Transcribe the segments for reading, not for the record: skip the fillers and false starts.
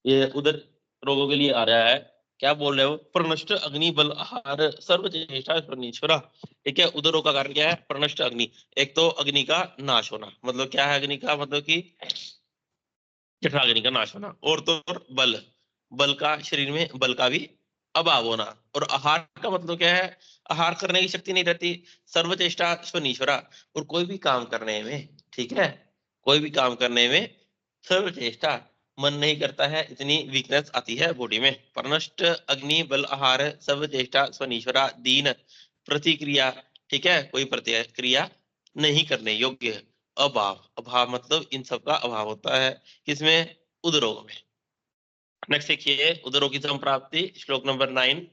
ये उदर रोगों के लिए आ रहा है। क्या बोल रहे हो? प्रनष्ट अग्नि बल आहार सर्व चेष्टा परमेश्वरा। ठीक है, उदरों का कारण क्या है? प्रनष्ट अग्नि। एक तो अग्नि का नाश होना, मतलब क्या है अग्नि का मतलब कि जठराग्नि का नाश होना, और तो और बल, बल का शरीर में बल का भी अभाव होना। और आहार का मतलब क्या है? आहार करने की शक्ति नहीं रहती। सर्वचेष्टा स्वनीश्वरा। और कोई भी काम करने में, ठीक है, कोई भी काम करने में सर्वचेष्टा, मन नहीं करता है, इतनी वीकनेस आती है बॉडी में। परनष्ट अग्नि बल आहार सर्वचेष्टा स्वनीश्वरा दीन प्रतिक्रिया। ठीक है, कोई प्रतिक्रिया नहीं करने योग्य। अभाव, अभाव मतलब इन सब का अभाव होता है किसमें? उदरोग में। नेक्स्ट देखिए, उदरोग की संप्राप्ति, श्लोक नंबर 9।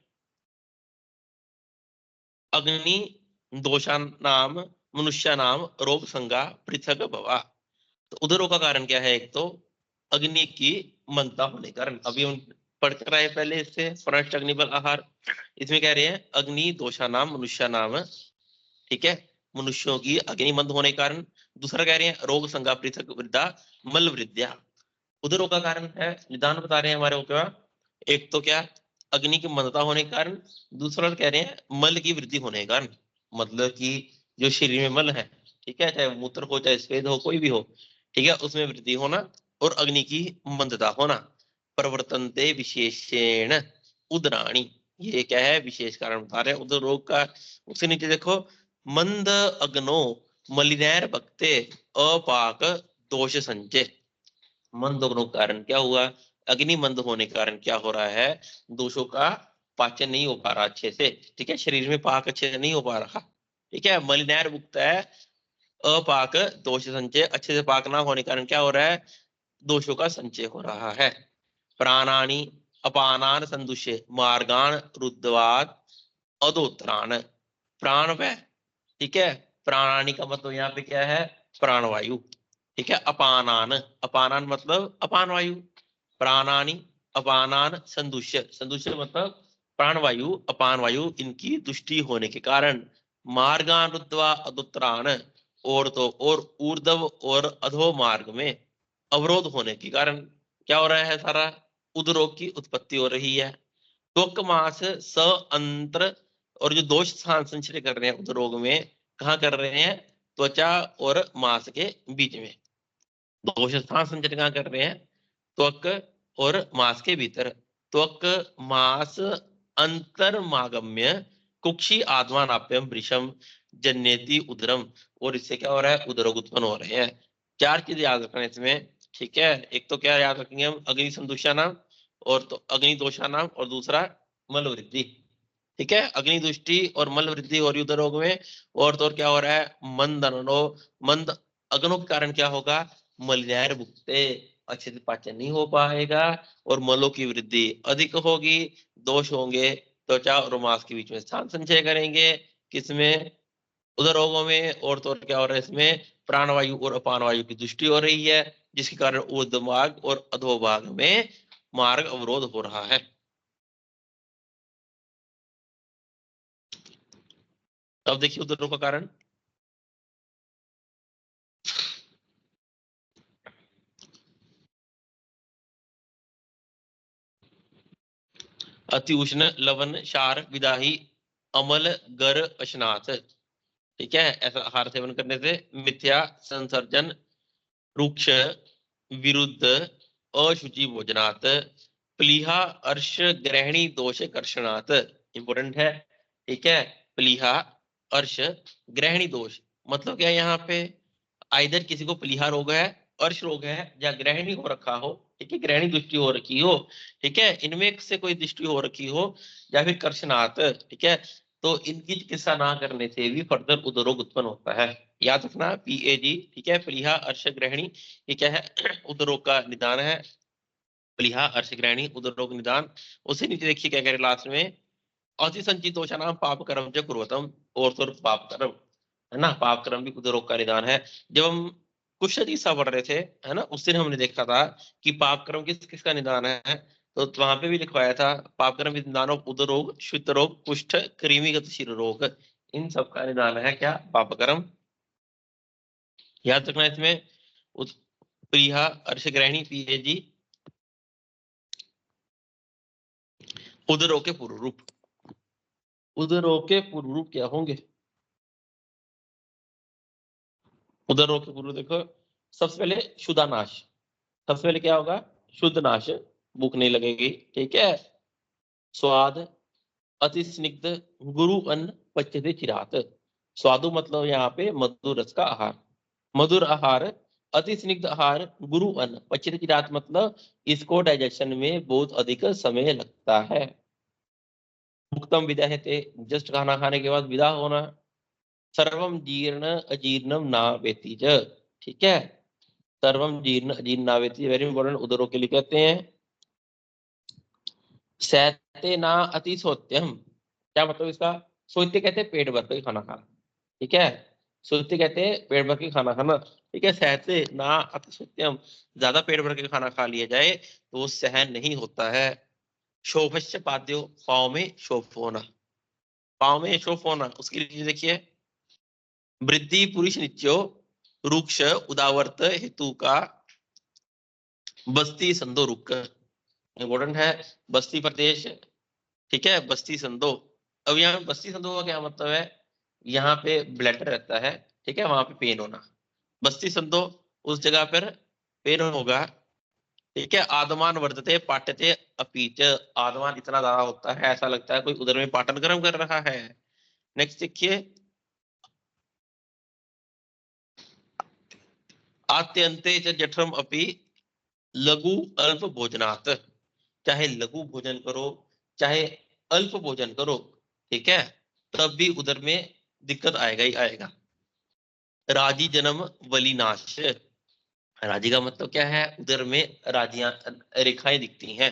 अग्नि दोषा नाम मनुष्य नाम रोग संगा पृथक भवा। तो उदरों का कारण क्या है? एक तो अग्नि की मंदता होने के कारण, अभी हम पढ़ कर आए पहले इससे, परनष्ट अग्नि बल आहार। इसमें कह रहे हैं अग्नि दोषा नाम मनुष्य नाम, ठीक है, मनुष्यों की अग्नि मंद होने के कारण। दूसरा कह रहे हैं रोग संगा पृथक वृद्धा मल वृद्ध्या। उदरों का कारण है, निदान बता रहे हैं हमारे को क्या? एक तो क्या? अग्नि की मंदता होने के कारण। दूसरा कह रहे हैं मल की वृद्धि होने के कारण, मतलब कि जो शरीर में मल है, ठीक है, चाहे मूत्र हो चाहे स्वेद हो, कोई भी हो, ठीक है, उसमें वृद्धि होना और अग्नि की मंदता होना। प्रवर्तनते विशेषेण उदराणी, ये क्या है? विशेष कारण बता रहे हैं उदर रोग का। उसके नीचे देखो, मंद अग्नो मलिनैर भक्ते अपाक दोष संचय। मंद होने के कारण क्या हुआ? अग्नि मंद होने के कारण क्या हो रहा है? दोषों का पाचन नहीं हो पा रहा अच्छे से, ठीक है, शरीर में पाक अच्छे से नहीं हो पा रहा, ठीक है, मलिनैर मुक्त है, अपाक दोष संचय, अच्छे से पाक ना होने के कारण क्या हो रहा है? दोषों का संचय हो रहा है। प्राणानी अपानान संदुष्य मार्गान रुद्वाद अदोत्राण। प्राण वह, ठीक है, प्राणानी का मतलब यहाँ पे क्या है? प्राणवायु, ठीक है। अपानान, अपानान मतलब अपान वायु। प्राणानी अपानान संदुष्य, संदुष्य मतलब प्राणवायु अपान वायु, इनकी दुष्टि होने के कारण। मार्गान रुद्वा अदुत्रान, और तो और ऊर्ध्व और अधो मार्ग में अवरोध होने के कारण क्या हो रहा है? सारा उदरोग की उत्पत्ति हो रही है। त्वक मास स अंतर, और जो दोष स्थान संचय कर रहे हैं उदरोग में, कहाँ कर रहे हैं? त्वचा और मांस के बीच में। दोष स्थान संचय कहाँ कर रहे हैं? त्वक और मांस के भीतर। त्वक मांस अंतर्मागम्य कुक्षी आत्मानाप्यम वृषम जन्यति उदरम। और इससे क्या हो रहा है? उदरोग उत्पन्न हो रहे हैं। चार चीज याद रखना है इसमें, ठीक है। एक तो क्या याद रखेंगे हम? अग्नि संदुषा नाम, और तो अग्नि दोषा नाम, और दूसरा मल वृद्धि, ठीक है। अग्नि दृष्टि और मल वृद्धि हो रही उदर रोग में। और तो और क्या हो रहा है? मंद अनो, मंद अग्नों के कारण क्या होगा? मलिनायर भुगते, अच्छे से पाचन नहीं हो पाएगा, और मलों की वृद्धि अधिक होगी, दोष होंगे, त्वचा और मांस के बीच में स्थान संचय करेंगे, किसमें? उदर रोगों में। और तो और क्या हो रहा है इसमें? प्राणवायु और अपान वायु की दृष्टि हो रही है, जिसके कारण ऊर्ध्व मार्ग और अधोभाग में मार्ग अवरोध हो रहा है। अब देखिए उदरों का कारण। अति उष्ण लवन क्षार विदाही अमल गर अशनाथ, ठीक है, ऐसा आहार सेवन करने से मिथ्या संसर्जन रुक्ष विरुद्ध अशुचि भोजनात् प्लीहा अर्श ग्रहणी दोष कर्षणात्। इंपॉर्टेंट है, ठीक है। प्लीहा अर्श ग्रहणी दोष मतलब क्या है यहाँ पे? आइदर किसी को प्लीहा रोग है, अर्श रोग है, या ग्रहणी हो रखा हो, ठीक है, ग्रहणी दृष्टि हो रखी हो, ठीक है, इनमें से कोई दृष्टि हो रखी हो, या फिर कर्षणात्, ठीक है, तो इनकी चिकित्सा ना करने से भी फर्दर उदरोग उत्पन्न होता है। याद रखना, PAG, ठीक है, प्लीहा अर्श ग्रहणी, ये क्या है? उदरोग का निदान है। प्लीहा अर्श ग्रहणी उदरोग निदान। उसे नीचे देखिए क्या कह रहे लास्ट में, अति संचित दोषा नाम पाप कर्म च कुर्वतम। और तो पाप कर्म, है ना, पाप कर्म भी उदरोग का निदान है। जब हम कुछ चिकित्सा पढ़ रहे थे, है ना, उस दिन हमने देखा था कि पाप कर्म किस किसका निदान है। तो वहां पे भी लिखवाया था, पाप कर्म निदान उदर रोग शुद्ध रोग कुष्ठ कृमिगत शिर रोग, इन सब का निदान है क्या? पाप कर्म। याद रखना इसमें, प्रीहा अर्श ग्रहणी PAG, उदरों के पूर्व रूप, उदरों के पूर्व रूप क्या होंगे? उदरों के पूर्व देखो, सबसे पहले शुदानाश, सबसे पहले क्या होगा? शुद्ध नाश, भूख नहीं लगेगी, ठीक है। स्वाद, अति स्निग्ध, गुरु अन्न, पच्यते चिरात। स्वादु मतलब यहाँ पे मधुर रस का आहार, मधुर आहार, अति स्निग्ध आहार, गुरु अन्न, पच्यते चिरात मतलब इसको डाइजेशन में बहुत अधिक समय लगता है। मुक्तम विदहते, जस्ट खाना खाने के बाद विदा होना। सर्वम जीर्ण अजीर्णम ना वेति च, ठीक है। सर्वम जीर्ण अजीर्ण ना वेति, वेरी इंपॉर्टेंट, उदरों के लिए कहते हैं। सहते ना अति सोत्यम, क्या मतलब इसका? सोते कहते हैं पेट भर के खाना खाना, ठीक है। सोते कहते हैं पेट भर के खाना खाना, ठीक है। सहते ना अति सोत्यम, ज्यादा पेट भर के खाना खा लिया जाए तो वो सहन नहीं होता है। शोभस्य पाद्यो, पाँव में शोभ होना, पाँव में शोभ होना, उसके लिए देखिए, वृद्धि पुरुष नित्यो, रुक्ष उदावर्त हेतु का, बस्ती संदो रुक, इंपॉर्टेंट है। बस्ती प्रदेश, ठीक है, बस्ती संदो। अब यहाँ बस्ती संदो का क्या मतलब है? यहाँ पे ब्लैडर रहता है, ठीक है, वहां पे पेन होना। बस्ती संदो, उस जगह पर पेन होगा, ठीक है। आदमान वर्धते पाट्यते अपीच, आदमान इतना ज्यादा होता है ऐसा लगता है कोई उधर में पाटन गर्म कर रहा है। नेक्स्ट देखिए, आत्यंते च जठरम अपि लघु अल्प भोजनात्, चाहे लघु भोजन करो चाहे अल्प भोजन करो, ठीक है, तब भी उधर में दिक्कत आएगा ही आएगा। राजी जन्म वलीनाश, राजी का मतलब क्या है? उधर में राजियां, रेखाएं दिखती हैं।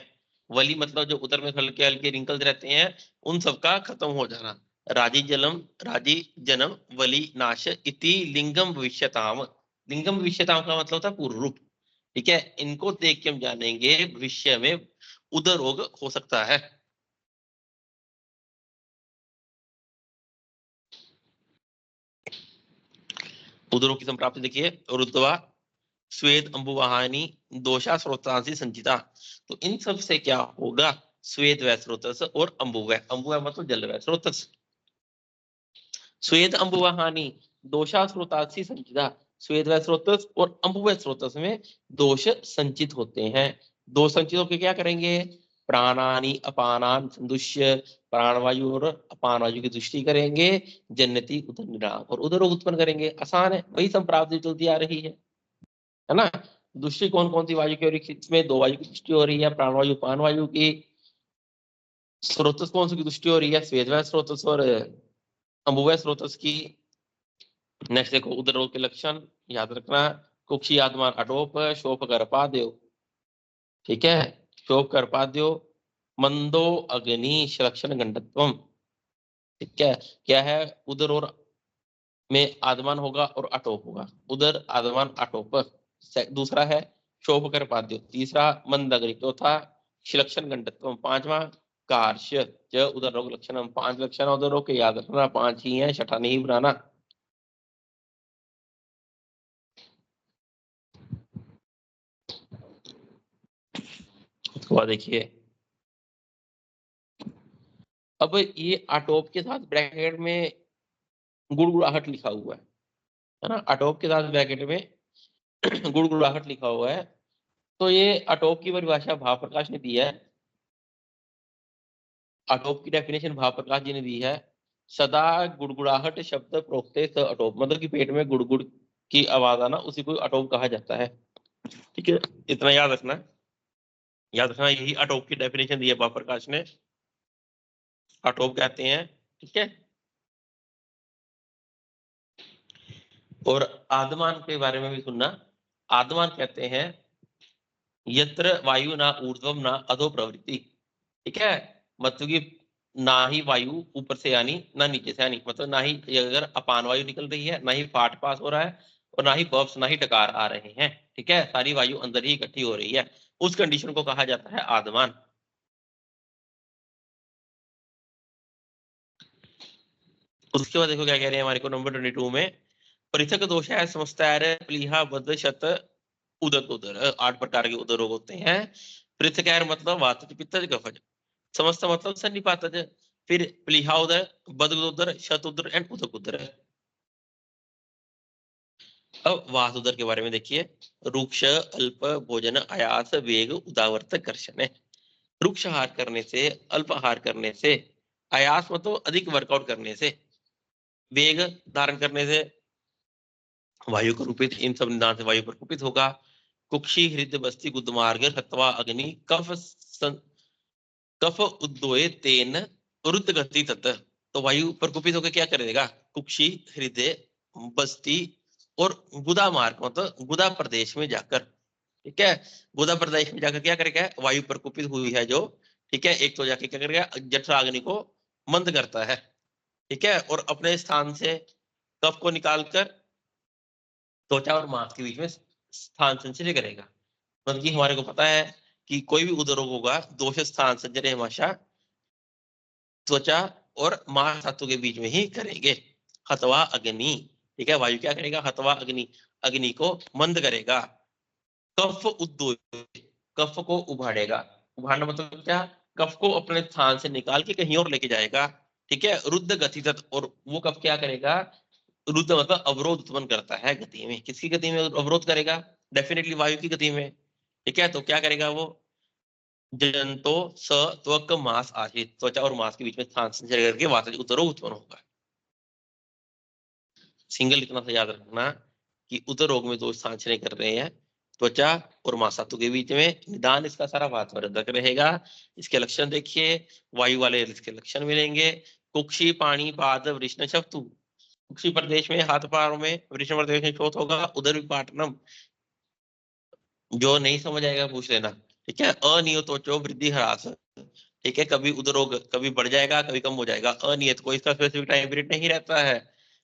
वली मतलब जो उधर में हल्के हल्के रिंकल्स रहते हैं, उन सबका खत्म हो जाना। राजी जलम, राजी जन्म वली नाश इति लिंगम भविष्यताम, लिंगम भविष्यताम का मतलब होता है पूर्व रूप, ठीक है। इनको देख के हम जानेंगे भविष्य में उदर रोग हो सकता है। उदरों की संप्राप्ति देखिए, रुद्वा श्वेत अंबुवाहानी दोषा स्रोतांसी संचिता, तो इन सब से क्या होगा? श्वेत व स्रोतस और अंबुवय, अंबुवय मतलब जल व स्रोतस। श्वेत अंबुवाहानी दोषा स्रोतांसी संचिता, श्वेत व स्रोतस और अंबुवय स्रोतस में दोष संचित होते हैं। दोष संचित होकर क्या करेंगे? प्राणानी अपानान संदुष्य, प्राणवायु और अपान वायु की दृष्टि करेंगे, जन्नति उदर निराम, और उदर रोग उत्पन्न करेंगे। आसान है, वही संप्राप्ति चलती आ रही है ना। दृष्टि कौन कौन सी वायु की हो रही है? इसमें दो वायु की दृष्टि हो रही है, प्राणवायु पान वायु की। स्रोतस कौन सी की दृष्टि हो रही है? स्वेदवय स्रोतस और अंबुवय स्रोतस की। नेक्स्ट देखो, उदर रोग के लक्षण याद रखना। कुक्षी आत्मान अटोप, शोभ गर्भाद्यो, ठीक है, शोभ गर्भाद्यो, मंदो अग्नि लक्षण गंडत्वम, ठीक है। क्या है? उदर और में आदमान होगा और अटोप होगा, उदर आदमान अटोप। दूसरा है शोभ कर पाद्य, तीसरा मंदग्नि, चौथा शिलक्षण गंडत्व, पांचवा कार्श्य ज उदर रोग लक्षण। पांच लक्षण उदर रोग के याद रखना, पांच ही है, छठा नहीं बनाना। उसके बाद देखिए, अब ये अटोप के साथ ब्रैकेट में गुड़गुड़ाहट लिखा हुआ है ना, अटोप के साथ ब्रैकेट में गुड़गुड़ाहट लिखा हुआ है। तो ये अटोप की परिभाषा भाव प्रकाश ने दी है। अटोप की डेफिनेशन भाव प्रकाश जी ने दी है। सदा गुड़गुड़ाहट शब्द प्रोक्ते स अटोप, मतलब कि पेट में गुड़गुड़ की आवाज आना, उसी को अटोप कहा जाता है, ठीक है। इतना याद रखना, याद रखना, यही अटोप की डेफिनेशन दी है भाव प्रकाश ने, अटोप कहते हैं, ठीक है। और आदमान के बारे में भी सुनना। आदमान कहते हैं यत्र वायु ना ऊर्ध्वम ना अधो प्रवृत्ति, ठीक है। मतलब कि ना ही वायु ऊपर से आनी ना नीचे से आनी, मतलब ना ही अगर अपान वायु निकल रही है, ना ही पाठ पास हो रहा है, और ना ही बब्स ना ही टकार आ रहे हैं, ठीक है। सारी वायु अंदर ही इकट्ठी हो रही है, उस कंडीशन को कहा जाता है आदमान। उसके बाद देखो क्या कह रहे हैं हमारे को नंबर 22 में, पृथक दोष है समस्तार प्लीहा बद शत उदर, उदर 8 प्रकार के उदर रोग होते हैं। पृथक मतलब वात पित्त कफ, समस्त मतलब सन्निपातज। फिर प्लीहा उदर, बदगोदर, शतुदर एंड उदक उदर। अब वात उदर के बारे में देखिए। रुक्ष, अल्प भोजन, आयास, वेग, उदावर्त, कर्षण है। रुक्ष आहार करने से, अल्प आहार करने से, आयास मतलब अधिक वर्कआउट करने से, वेग धारण करने से, वायु को रूपित, इन सब निदान से वायु पर कुपित होगा। कुक्षी, हृदय, बस्ती, गुदमार्ग, हत्वा अग्नि, कफ उद्दोए तेन रुद्ध गति तत्। तो वायु पर कुपित होकर क्या करेगा? कुक्षी, हृदय, बस्ती और गुदा मार्ग मतलब गुदा प्रदेश में जाकर, ठीक है, गुदा प्रदेश में जाकर क्या करेगा? वायु पर कुपित हुई है जो, ठीक है, एक तो जाके क्या करेगा? जठराग्नि को मंद करता है, ठीक है, और अपने स्थान से कफ को निकालकर त्वचा और मांस के बीच में स्थान संचय करेगा। मतलब कि हमारे को पता है कि कोई भी उदर रोग होगा, दोष स्थान संचय हमेशा त्वचा और मांस धातु के बीच में ही करेंगे। हतवा अग्नि, ठीक है, वायु क्या करेगा? हतवा अग्नि, अग्नि को मंद करेगा। कफ उद्दो, कफ को उभारेगा। उभारना मतलब क्या? कफ को अपने स्थान से निकाल के कहीं और लेके जाएगा, ठीक है। रुद्ध गति तत्, और वो कफ क्या करेगा? रुद्ध मतलब अवरोध उत्पन्न करता है गति में। किसकी गति में अवरोध करेगा? डेफिनेटली वायु की गति में, ठीक है। तो क्या करेगा वो? जंतो स त्वक मांस आश्रित, त्वचा और मांस के बीच में स्थान संचय करके वातज उदरोग उत्पन्न होगा। सिंगल इतना सा याद रखना कि उदर रोग में दोष संचय कर रहे हैं त्वचा और मांस धातु के बीच में, निदान इसका सारा वातवर्धक रहेगा। इसके लक्षण देखिए, वायु वाले इसके लक्षण मिलेंगे। कुक्षी, पानी, पाद, वृष्ण, शक्तु। कुक्षी प्रदेश में हाथ पैरों में, वृषण प्रदेश में शोथ होगा, उदर विपाटनम। जो नहीं समझ आएगा पूछ लेना, ठीक है। अनियतोचो वृद्धि ह्रास, ठीक है, कभी उदर रोग कभी बढ़ जाएगा कभी कम हो जाएगा, अनियत, कोई इसका स्पेसिफिक टाइम पीरियड नहीं रहता है।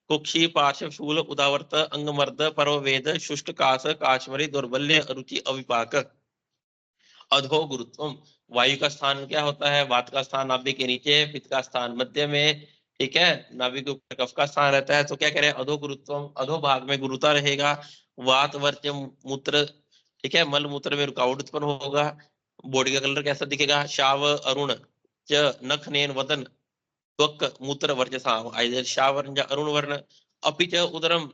कुक्षी, पार्श्व, शूल, उदावर्त, अंगमर्द, परवेद, शुष्क, काश, काश्मरी, दौर्बल्य, अरुचि, अविपाक। अधो गुरुत्वम, वायु का स्थान क्या होता है? वात का स्थान नाभि के नीचे, पित्त का स्थान मध्य में, ठीक है, नाभि के ऊपर कफ का स्थान रहता है। तो क्या कह रहे हैं? अधो गुरुत्वम, अधो भाग में गुरुता रहेगा। वात, वर्च, मूत्र, ठीक है, मल मूत्र में रुकावट उत्पन्न होगा। बॉडी का कलर कैसा दिखेगा? शाव, अरुण, च नख, नयन, वदन, त्वक, मूत्र, वर्चसाम, आइदर शाव वर्ण या अरुण वर्ण। अपि च उदरम,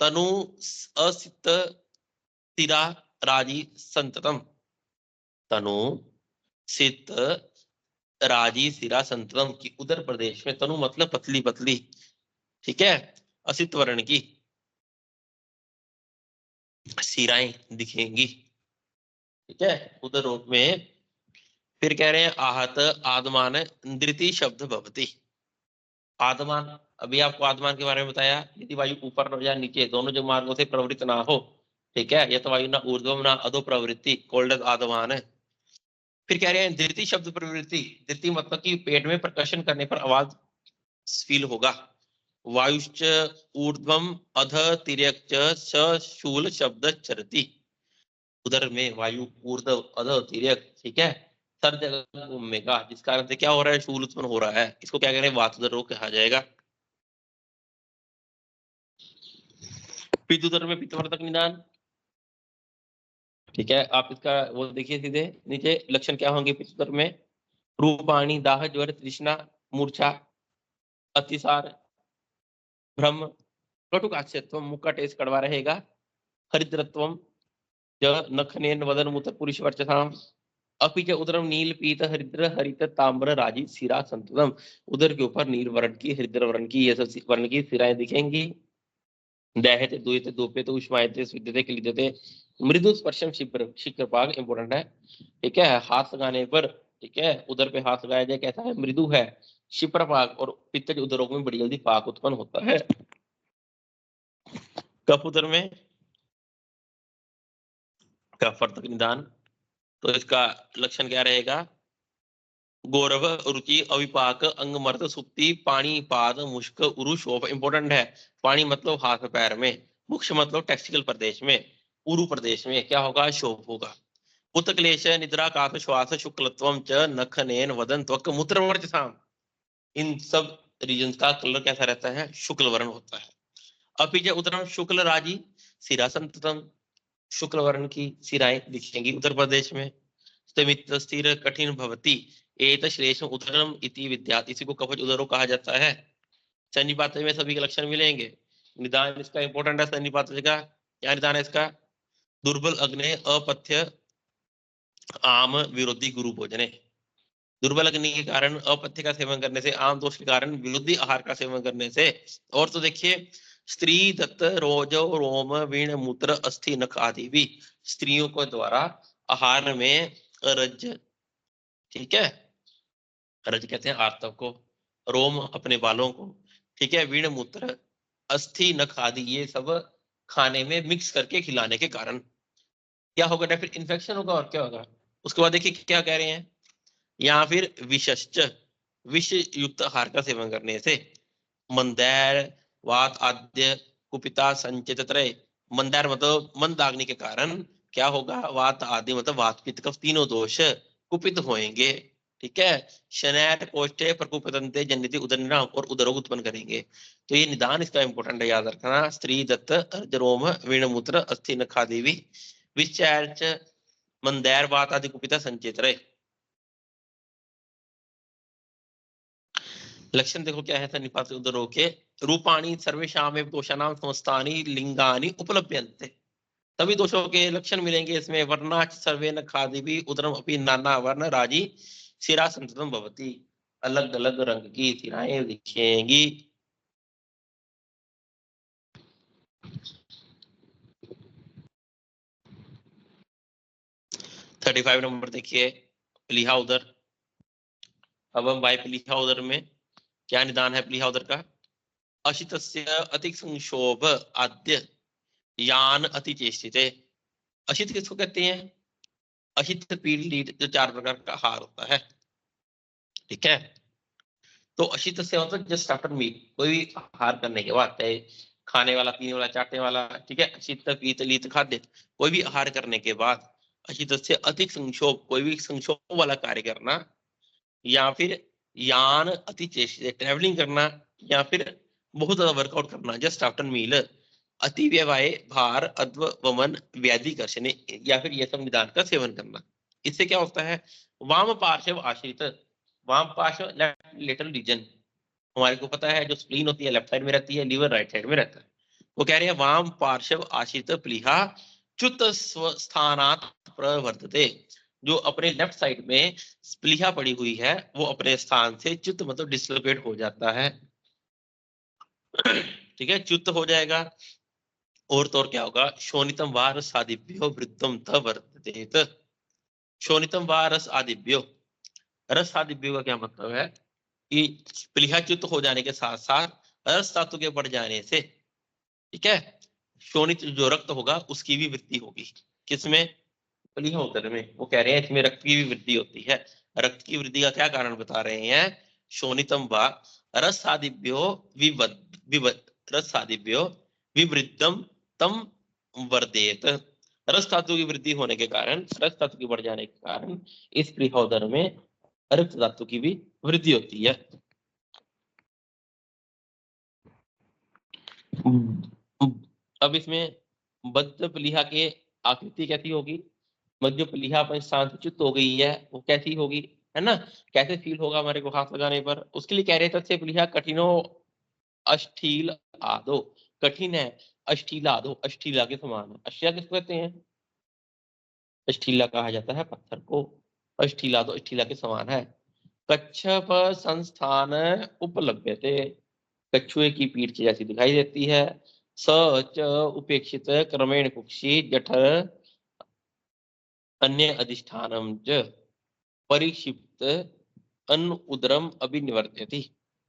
तनु असित तिरा राजी संततम। तनु सित राजी सिरा संततम की, उदर प्रदेश में तनु मतलब पतली पतली, ठीक है, असित वर्ण की सिराएं दिखेंगी, ठीक है, उदर रोग में। फिर कह रहे हैं आहत आदमान नृति शब्द भवति। आदमान, अभी आपको आदमान के बारे में बताया, यदि वायु ऊपर या नीचे दोनों जो मार्गों से प्रवृत्त ना हो, ठीक है, यह तो वायु ना ऊर्ध्वम ना अधो प्रवृत्ति, कोल्ड आदमान है। फिर कह रहे हैं धृति शब्द प्रवृत्ति। धृति मतलब कि पेट में प्रकर्षण करने पर आवाज फील होगा। वायुश्च ऊर्ध्वम अध तिर्यक शूल शब्द चरती। उधर में वायु ऊर्ध्व अध तिर्यक, ठीक है, सर जगह घूमेगा, जिस कारण से क्या हो रहा है? शूल उत्पन्न हो रहा है। इसको क्या कह रहे हैं? वातुदर रोग कहा जाएगा। पित्तुदर में पित्तवर्धक निदान, ठीक है, आप इसका वो देखिए सीधे नीचे लक्षण क्या होंगे पित्तुदर में? रूपाणी, दाह, ज्वर, तृष्णा, मूर्छा, अतिसार, भ्रम, कटुकास्यत्व, मुख का टेस्ट कड़वा रहेगा। हरिद्रत्वम, नखनेन वदन मूत्र पुरुष वर्चसाम। अपि च उदरम नील, पीत, हरिद्र, हरित, ताम्र, राजी, सिरा संततम। उदर के ऊपर नील वर्ण की, हरिद्र वर्ण की, ये सब वर्ण की सिराएं दिखेंगी। दहते, दुयते, दोपते, उष्मायते, स्विद्यते, क्लिद्यते, मृदु स्पर्शम शिखर, शिखरपाग इंपॉर्टेंट है, ठीक है, हाथ लगाने पर, ठीक है, उदर पे हाथ लगाया जाए, कैसा है? मृदु है। शिप्रपाक और पित्तज उदरों में बड़ी जल्दी पाक उत्पन्न होता है। कफ उदर में कफवर्धक निदान, तो इसका लक्षण क्या रहेगा? गौरव, रुचि, अविपाक, अंगमर्द, सुप्ति, पानी, पाद, मुष्क, उरु, शोभ। इंपॉर्टेंट है। पानी मतलब हाथ पैर में, मुक्ष मतलब टेक्सिकल प्रदेश में, उरु प्रदेश में क्या होगा? शोभ होगा। उत्क्लेश, निद्रा, काश, श्वास, शुक्लत्वम च नख, नयन, वदन, त्वक, मूत्र, वर्चसाम। इन सब रीजन का कलर कैसा रहता है? शुक्ल वर्ण होता है। अपि च उदरम शुक्ल राजी सिरा संततम, शुक्ल वर्ण की सिराएं दिखेंगी उत्तर प्रदेश में। स्थिमित स्थिर कठिन भवति एत श्लेषम उदरम इति विद्या। इसी को कवच उदरो कहा जाता है। सन्निपात में सभी के लक्षण मिलेंगे। निदान इसका इंपॉर्टेंट है। सन्निपात का क्या निदान है इसका? दुर्बल अग्नि अपथ्य आम विरोधी गुरु भोजने। दुर्बल अग्नि के कारण अपथ्य का सेवन करने से, आम दोष के कारण विरोधी आहार का सेवन करने से। और तो देखिए, स्त्री दत्त रोजो रोम वीण मूत्र अस्थि नख आदि भी स्त्रियों को द्वारा आहार में रज, ठीक है, रज कहते हैं आर्तव को, रोम अपने बालों को, ठीक है, वीण मूत्र अस्थि नख आदि ये सब खाने में मिक्स करके खिलाने के कारण क्या होगा? फिर इन्फेक्शन होगा और क्या होगा। उसके बाद देखिए क्या कह रहे हैं, या फिर विषश्च, विष युक्त आहार का सेवन करने से मंदैर वात आद्य कुपिता संचित त्रय। मंदैर मतलब मंदाग्नि के कारण क्या होगा? वात आदि मतलब वात पित्त कफ तीनों दोष कुपित होएंगे, ठीक है। शनैर कोष्ठे प्रकुपितंते जनित उदरनाम और उदरोग उत्पन्न करेंगे। तो ये निदान इसका इंपॉर्टेंट है, याद रखना। स्त्री दत्त अर्जरोम वीणमूत्र अस्थि नखा देवी विश्चैर्च मंदैर वात आदि कुपिता संचित रहे। लक्षण देखो क्या है सन्निपात उदरों के। रूपाणी सर्वेषाम एव दोषानाम समस्तानि लिंगानि उपलभ्यन्ते। सभी दोषों के लक्षण मिलेंगे इसमें। वर्णाच सर्वे न खादिभि उदरम अपि नाना वर्ण राजी शिरा संततम भवति। अलग अलग रंग की सिराएं दिखेंगी। थर्टी 35 नंबर देखिए, प्लीहा उदर। अब हम बाय प्लीहा उदर में क्या निदान है प्लीहा उदर का? अशितस्य अति संक्षोभ आद्य यान अति चेष्टिते। अशित किसको कहते हैं? अशित पीढ़ी जो 4 प्रकार का आहार होता है, ठीक है। तो अशित से मतलब जस्ट आफ्टर मीट, कोई भी आहार करने के बाद, चाहे खाने वाला, पीने वाला, चाटने वाला, ठीक है। अशित पीत लीत खाद्य, कोई भी आहार करने के बाद अशित से अधिक संक्षोभ, कोई भी संक्षोभ वाला कार्य करना, या फिर यान अति चेष्टित ट्रेवलिंग करना, या फिर बहुत ज्यादा वर्कआउट करना जस्ट आफ्टर मील, अति व्यवाय भार अद्व वमन व्याधि कर्षण, या फिर यह सब निदान का सेवन करना। इससे क्या होता है? वाम पार्श्व आश्रित, वाम पार्श्व लेफ्ट लेटरल रीजन, हमारे को पता है जो स्प्लीन होती है लेफ्ट साइड में रहती है, लीवर राइट साइड में रहता है। वो कह रहे हैं वाम पार्श्व आश्रित प्लीहा च्युत स्थानात् प्रवर्तते। जो अपने लेफ्ट साइड में स्प्लीहा पड़ी हुई है वो अपने स्थान से च्युत मतलब डिसलोकेट हो जाता है, ठीक है, च्युत हो जाएगा। और तो और क्या होगा? शोनितम वा रस आदिभ्यो वृद्धम त वर्ततेत। शोनितम वा रस आदिभ्यो, रस आदिभ्यो का क्या मतलब है कि प्लीहाच्युत हो जाने के साथ साथ रस धातु के बढ़ जाने से, ठीक है, शोणित जो रक्त होगा उसकी भी वृद्धि होगी। किसमें? प्लीहा उदर में। वो कह रहे हैं इसमें रक्त की भी वृद्धि होती है। रक्त की वृद्धि का क्या कारण बता रहे हैं? शोणितम वा रसादिभ्यो रसादिभ्यो विवृद्धम तम वर्धेत। रस धातु की वृद्धि होने के कारण, रस धातु की बढ़ जाने के कारण इस प्लीहा उदर में रक्त धातु की भी वृद्धि होती है। अब इसमें बद्ध प्लीहा के आकृति कैसी होगी? मध्य प्लीहा पर शांतच्युत हो गई है, वो कैसी होगी, है ना? कैसे फील होगा हमारे को हाथ लगाने पर? उसके लिए कह रहे थे प्लीहा कठिनो अष्टील आदो। कठिन है, अष्टील आदो, अष्टीला के समान है। अष्टीला किसको कहते हैं? अष्टीला कहा जाता है पत्थर को। अष्टीला तो अष्टीला के समान है। कच्छप संस्थान उपलभ्यते, कछुए की पीठ जैसी दिखाई देती है। स च उपेक्षित क्रमेण कुक्षी जठर अन्य अधिष्ठानम च परिक्षिप्त अन्न उदरम अभिनिवर्त्यति।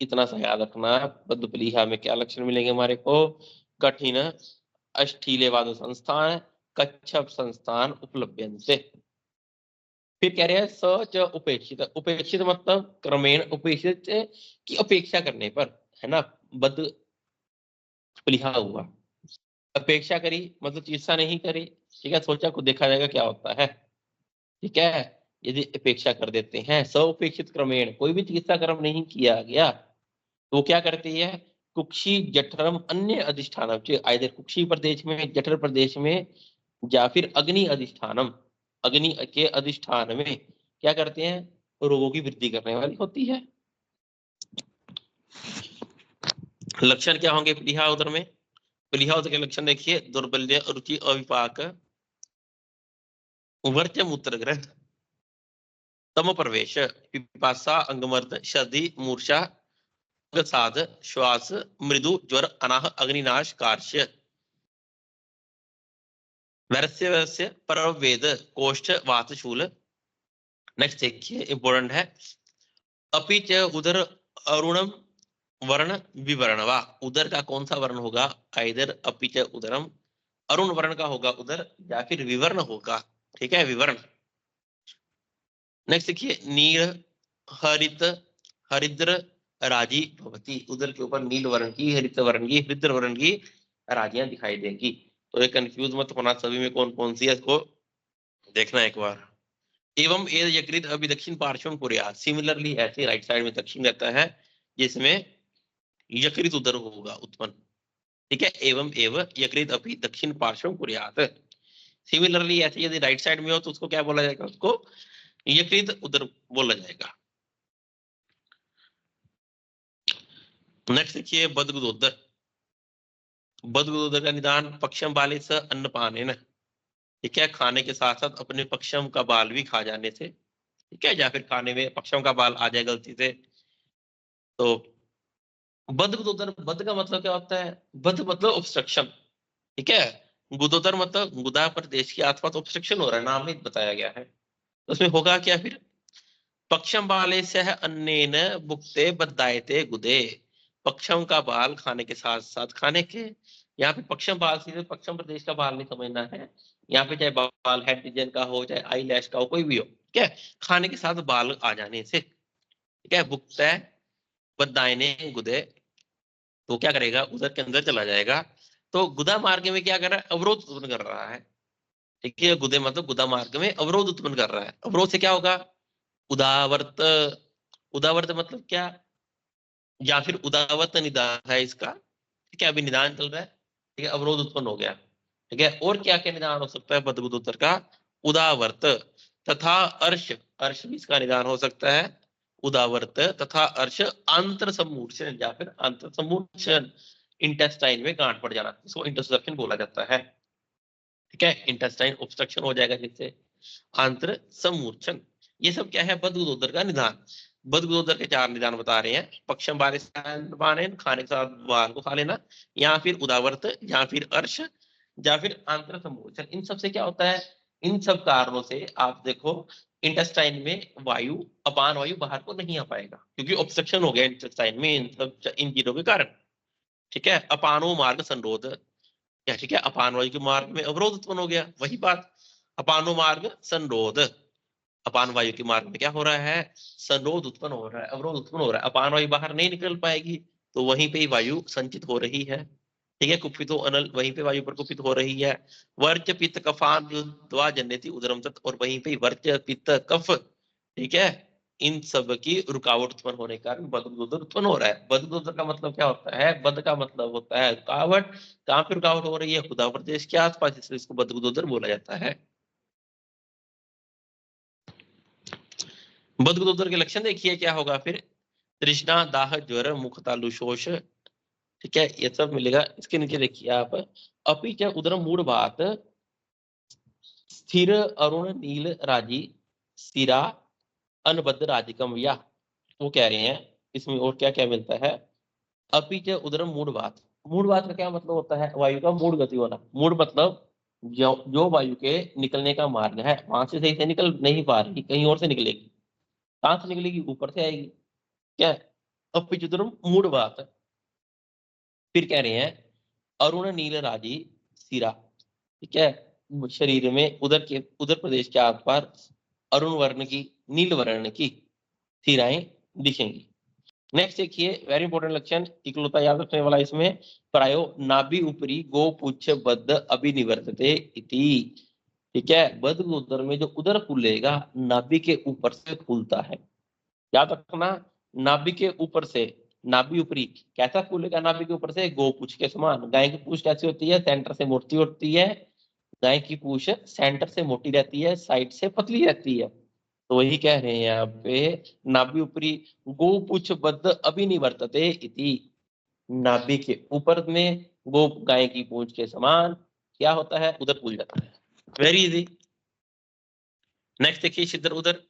इतना सा याद रखना। बद्ध प्लीहा में क्या लक्षण मिलेंगे हमारे को? कठिन अष्टीलेवाद संस्थान, कच्छप संस्थान उपलब्ध से। फिर कह रहे हैं स च उपेक्षित। उपेक्षित मतलब क्रमेण, उपेक्षित की अपेक्षा करने पर, है ना? बद्ध प्लीहा हुआ, अपेक्षा करी मतलब चिकित्सा नहीं करी, ठीक है, सोचा को देखा जाएगा क्या होता है, ठीक है। यदि अपेक्षा कर देते हैं, सउपेक्षित क्रमेण, कोई भी चिकित्सा क्रम नहीं किया गया, तो वो क्या करती है? कुक्षी जठरम अन्य अधिष्ठानम, आइधर कुक्षी प्रदेश में, जठर प्रदेश में, या फिर अग्नि अधिष्ठानम, अग्नि के अधिष्ठान में क्या करते हैं, रोगों की वृद्धि करने वाली होती है। लक्षण क्या होंगे प्लीहा उदर में? प्लीहा उदर के लक्षण देखिए, दुर्बल्य, रुचि, अविपाक, वर्ज्य मूत्र ग्रंथ, तम प्रवेश, पिपासा, अंगमर्द, सर्दी, मूर्छा, साध, श्वास, मृदु, ज्वर, अनाह, अग्निनाश, कार्श्य, वैरस्य वैरस्य, परवेद, कोष्ठ, वातशूल। नेक्स्ट देखिए इंपॉर्टेंट है, अपि च उदर अरुणम वर्ण विवर्ण वा, उदर का कौन सा वर्ण होगा, आइदर अपि च उदरम, अरुण वर्ण का होगा उदर, या फिर विवर्ण होगा, ठीक है, विवर्ण। नेक्स्ट देखिए, नील, हरित, हरिद्र, राजी भवती, उदर के ऊपर नील वर्ण की, हरित वर्ण की, हरिद्र वर्ण की राजियां दिखाई देंगी। तो ये कंफ्यूज मत होना, सभी में कौन कौन सी है इसको देखना एक बार। एवं ए यकृत अभी दक्षिण पार्श्व कुर्यात्, सिमिलरली ऐसे राइट साइड में दक्षिण रहता है जिसमें यकृत उदर होगा उत्पन्न, ठीक है। एवं एव यकृत अभी दक्षिण पार्श्व कुर्यात्, सिमिलरली ऐसे यदि राइट साइड में हो तो उसको क्या बोला जाएगा, उसको यकृत उदर बोला जाएगा। नेक्स्ट देखिए, बदगुदोदर, बदगुदोदर का निदान, पक्षम बाले से अन्नपानेन, ठीक है, खाने के साथ साथ अपने पक्षम का बाल भी खा जाने से, ठीक है, या फिर खाने में पक्षम का बाल आ जाए गलती से। तो बदगुदोदर, बद का मतलब क्या होता है, बद मतलब ऑब्स्ट्रक्शन, ठीक है, गुदोदर मतलब गुदा प्रदेश के आसपास ऑब्स्ट्रक्शन हो रहा है, नाम ही बताया गया है। तो उसमें होगा क्या फिर, पक्षम बाले सह अन्नेन भुक्ते बद्दायते गुदे, पक्षम का बाल खाने के साथ साथ खाने के, यहाँ पे पक्षम बाल सीधे पक्षम प्रदेश का बाल नहीं समझना है, यहाँ पे चाहे बाल हेड रीजन का हो चाहे आई लैश का हो, कोई भी हो, ठीक है, खाने के साथ बाल आ जाने से, ठीक है, भुक्ते बद्दायने गुदे, तो क्या करेगा, उधर के अंदर चला जाएगा। तो गुदा मार्ग में क्या कर रहा है, अवरोध उत्पन्न कर रहा है, ठीक है, गुदे मतलब गुदा मार्ग में अवरोध उत्पन्न कर रहा है। अवरोध से क्या होगा, उदावर्त, उदावर्त मतलब क्या, या फिर उदावर्त निदान है इसका, ठीक है, अभी निदान चल रहा है, ठीक है, अवरोध उत्पन्न हो गया, ठीक है। और क्या क्या निदान हो सकता है बदगुदोत्तर का, उदावर्त तथा अर्श, अर्श भी इसका निदान हो सकता है, उदावर्त तथा अर्श, आंतर सम्मूर्छन या फिर आंतर सम्मूर्छन, इंटेस्टाइन में गांठ पड़ जाना, इसको इंटरसेप्शन बोला जाता है, ठीक है, इंटेस्टाइन ऑब्स्ट्रक्शन हो जाएगा जिससे, आंतर सम्मूर्छन। ये सब क्या है, बदगुदोदर का निदान। बदगुदोदर के चार निदान बता रहे हैं, पक्षम बाले खाने के साथ बाल को खा लेना, या फिर उदावर्त, या फिर अर्श, या फिर आंतर सम्मोचन। इन सब से क्या होता है, इन सब कारणों से आप देखो इंटेस्टाइन में वायु, अपान वायु बाहर को नहीं आ पाएगा, क्योंकि ऑब्स्ट्रक्शन हो गया इंटेस्टाइन में इन सब इन चीजों के कारण, ठीक है। अपानो मार्ग संरोध, क्या, ठीक है, अपान वायु के मार्ग में अवरोध उत्पन्न हो गया, वही बात, अपानो मार्ग संरोध, अपान वायु के मार्ग में क्या हो रहा है, संरोध उत्पन्न हो रहा है, अवरोध उत्पन्न हो रहा है, अपान वायु बाहर नहीं निकल पाएगी, तो वहीं पे ही वायु संचित हो रही है, ठीक है, कुपितो अनल, वहीं पे वायु प्रकुपित हो रही है। वर्च पित्त कफान द्वा जन्यति उदरम तत्, और वहीं पे वर्च पित्त कफ, ठीक है, इन सब की रुकावट उत्पन्न होने के कारण बदगुदोदर उत्पन्न हो रहा है। बदगुदोदर का मतलब क्या होता है, बद का मतलब होता है रुकावट, कहाँ पे रुकावट हो रही है, खुदा प्रदेश के आसपास, इसलिए इसको बदगुदोदर बोला जाता है। बदगुदोदर के लक्षण देखिए क्या होगा फिर, तृष्णा, दाह, ज्वर, मुख तालु शोष, ठीक है, ये सब मिलेगा। इसके नीचे देखिए आप, अपि च उदरम मूढ़ बात, स्थिर अरुण नील राजी, सिरा अनबद्ध राजिकम, या वो कह रहे हैं इसमें और क्या क्या मिलता है, अपि च उदरम मूढ़ बात, मूढ़ बात का क्या मतलब होता है, वायु का मूढ़ गति होना, मूढ़ मतलब जो वायु के निकलने का मार्ग है वहां से सही से निकल नहीं पा रही, कहीं और से निकलेगी, कहां से निकलेगी, ऊपर से आएगी, क्या है, अपि च उदरम मूढ़ बात। फिर कह रहे हैं अरुण नील राजी सिरा, ठीक है, शरीर में उदर के, उदर प्रदेश के आसपास अरुण वर्ण की, नील वर्ण की सिराएं दिखेंगी। नेक्स्ट देखिए, वेरी इंपॉर्टेंट लक्षण, इकलौता याद रखने वाला इसमें, प्रायो नाभि ऊपरी गो पुच्छ बद्ध अभिनिवर्तते इति, ठीक है, बद्ध उदर में जो उदर फूलेगा नाभि के ऊपर से फूलता है, याद रखना, नाभि के ऊपर से, नाभि ऊपरी कैसा फूलेगा, नाभि के ऊपर से गोपूछ के समान, गाय की पूछ कैसी होती है, सेंटर से मोटी होती है, गाय की पूंछ सेंटर से मोटी रहती है, साइड से पतली रहती है। तो वही कह रहे हैं यहाँ पे, नाभि ऊपरी गो पूछ बद्ध अभिनिवर्तते इति। नाभि के ऊपर में गो गाय की पूंछ के समान क्या होता है, उदर फूल जाता है। Very easy. नेक्स्ट देखिए छिद्र उदर।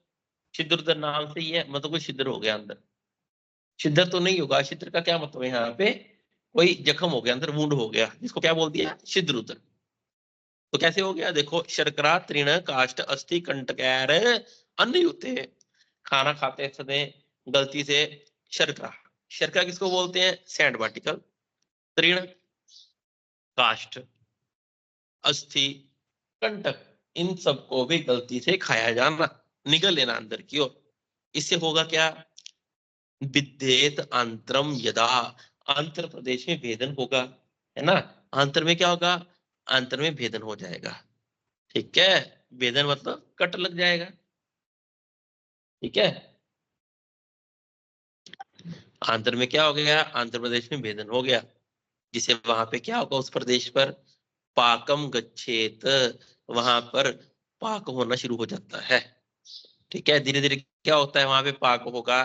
छिद्र उदर नाम से ही है, मतलब कोई छिद्र हो गया अंदर। छिद्र तो नहीं होगा, छिद्र का क्या मतलब है यहाँ पे, कोई जख्म हो गया अंदर, वुंड हो गया, जिसको क्या बोल दिया, छिद्र उदर। तो कैसे हो गया, देखो शर्करा तृण काष्ठ अस्थि कंटकैर अन्न युते। खाना खाते समय गलती से शर्करा, शर्करा किसको बोलते हैं, सैंड पार्टिकल। तृण, काष्ठ, अस्थि, कंटक, इन सबको भी गलती से खाया जाना, निगल लेना अंदर की ओर। इससे होगा क्या, विद्येत अंतरम यदा, आंतर प्रदेश में भेदन होगा, है ना। आंतर में क्या होगा, आंतर में भेदन हो जाएगा। ठीक है, भेदन मतलब कट लग जाएगा। ठीक है, आंतर में क्या हो गया, आंध्र प्रदेश में भेदन हो गया, जिसे वहां पे क्या होगा, उस प्रदेश पर पाकम गच्छेत, वहां पर पाक होना शुरू हो जाता है। ठीक है, धीरे धीरे क्या होता है, वहां पे पाक होगा।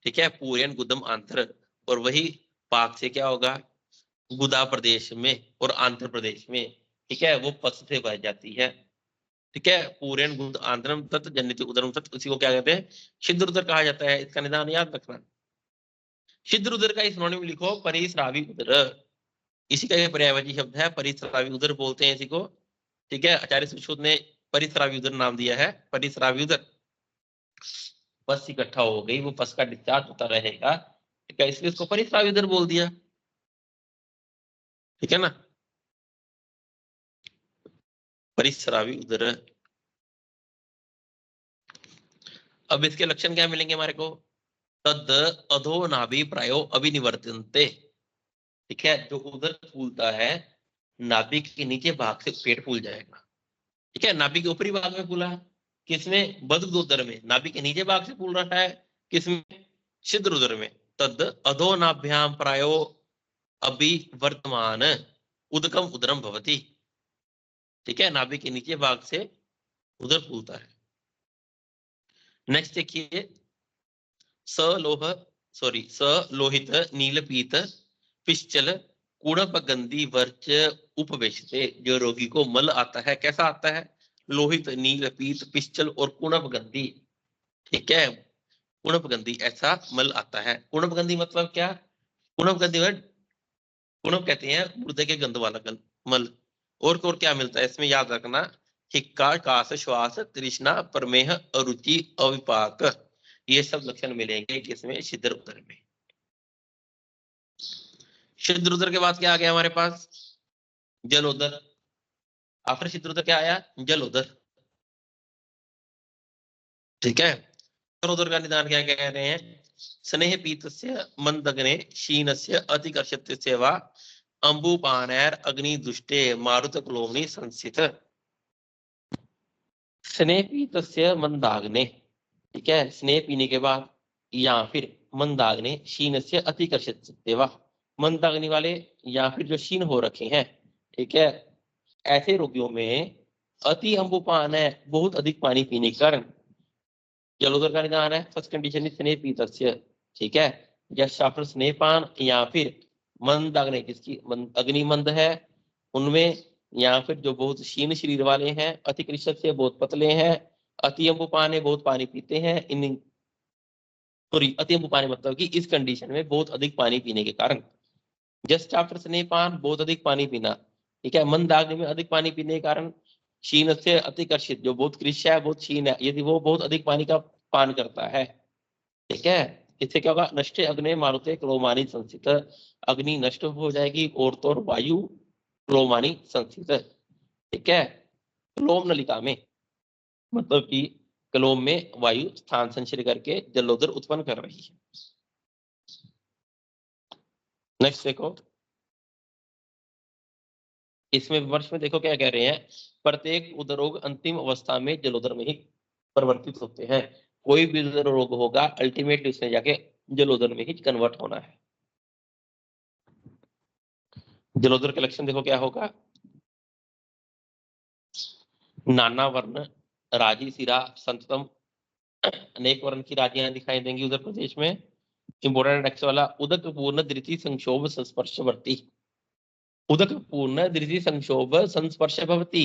ठीक है, पूर्यन गुदम आंध्र, और वही पाक से क्या होगा, गुदा प्रदेश में और आंध्र प्रदेश में, ठीक है, वो पस से बह जाती है। ठीक है, पूर्यन गुद आंध्रम तत् जनित उदरम तत्, उसी को क्या कहते हैं, छिद्र उदर कहा जाता है। इसका निदान याद रखना। छिद्र उदर का सिनोनिम लिखो, परिस्रावी उदर। इसी का एक पर्यायवाची शब्द है, परिस्रावी उदर बोलते हैं इसी को। ठीक है, आचार्य सुश्रुत ने परिस्रावी उदर नाम दिया है, परिस्रावी उदर। पस इकट्ठा हो गई, वो पस का डिस्चार्ज होता रहेगा, ठीक है, इसलिए इसको परिस्रावी उदर बोल दिया। ठीक है ना, परिस्रावी उदर। अब इसके लक्षण क्या मिलेंगे हमारे को, तद अधो नाभि प्रायो अभिनिवर्तन्ते। ठीक है, जो उदर फूलता है, नाभि के नीचे भाग से पेट फूल जाएगा। ठीक है, नाभि के ऊपरी भाग में फूला है, किसमें, बद्ध उदर में, नाभि के नीचे भाग से फूल रहा है, किसमें, छिद्र उदर में। तद अधो नाभ्याम प्रायो अभिवर्तमान उदकम उदरम भवति। ठीक है, नाभि के नीचे भाग से उदर फूलता है। नेक्स्ट देखिए, सलोह सॉरी सलोहित नीलपीत पिश्चल कुणपगंधी वर्च उपवेशते। जो रोगी को मल आता है, कैसा आता है, लोहित, नीलपीत, पिश्चल और कुणपगंधी। ठीक है, कुणपगंधी ऐसा मल आता है। कुणपगंधी मतलब क्या, कुणपगंधी में कुणप कहते हैं मुर्दे के गंध वाला मल। और क्या मिलता है इसमें, याद रखना, हिक्का, काश, श्वास, तृष्णा, प्रमेह, अरुचि, अविपाक, ये सब लक्षण मिलेंगे किसमें, छिद्र उदर में। छिद्र उदर के बाद क्या आ गया हमारे पास, जल उदर। आफ्टर छिद्र उदर क्या आया, जल उदर। ठीक है, जल उदर का निदान क्या कह रहे हैं, स्नेह पीतस्य मंदग्ने क्षीणस्य अतिकर्षत्य वा अंबुपानैर अग्निदुष्टे मारुत क्लोमनी संसित। स्नेह पीतस्य मंदाग्ने, ठीक है, स्नेह पीने के बाद, या फिर मंदाग्नि क्षीण से अतिकर्षित सेवा, मंदाग्नि वाले या फिर जो क्षीण हो रखे हैं, ठीक है, ऐसे रोगियों में अति अम्बुपान है, बहुत अधिक पानी पीने के कारण जलोदर का निदान है। फर्स्ट कंडीशन इज स्नेह पीतस्य। ठीक है, या शाफर स्नेहपान, या फिर मंदाग्नि, जिसकी अग्नि मंद है उनमें, या फिर जो बहुत क्षीण शरीर वाले हैं, अति कृषक से बहुत पतले हैं, अति अम्बुपान है, बहुत पानी पीते हैं, इन सॉरी अति पानी मतलब कि इस कंडीशन में बहुत अधिक पानी पीने के कारण, जस्ट आफ्टर स्नेहपान बहुत अधिक पानी पीना। ठीक है, मंदाग्नि में अधिक पानी पीने के कारण, क्षीण से अतिकर्षित, जो बहुत कृष्य है, बहुत क्षीण है, यदि वो बहुत अधिक पानी का पान करता है, ठीक है, इससे क्या होगा, नष्टे अग्नि मारुते क्लोमानी संस्थित, अग्नि नष्ट हो जाएगी और तो और वायु क्लोमानी संस्थित। ठीक है, क्लोम नलिका में, मतलब कि क्लोम में वायु स्थान संचय करके जलोदर उत्पन्न कर रही है। नेक्स्ट देखो, इसमें विमर्श में देखो क्या कह रहे हैं, प्रत्येक उदर रोग अंतिम अवस्था में जलोदर में ही परिवर्तित होते हैं। कोई भी उदर रोग होगा अल्टीमेटली उसमें जाके जलोदर में ही कन्वर्ट होना है। जलोदर के लक्षण देखो क्या होगा, नाना वर्ण राजी सिरा संततम अनेक वर्ण की राजियां दिखाई देंगी उत्तर प्रदेश में। इंपोर्टेंट टेक्स्ट वाला उदक पूर्ण धृति संक्षोभ संस्पर्शवर्ती, उदक पूर्ण धृति संक्षोभ संस्पर्श भवती,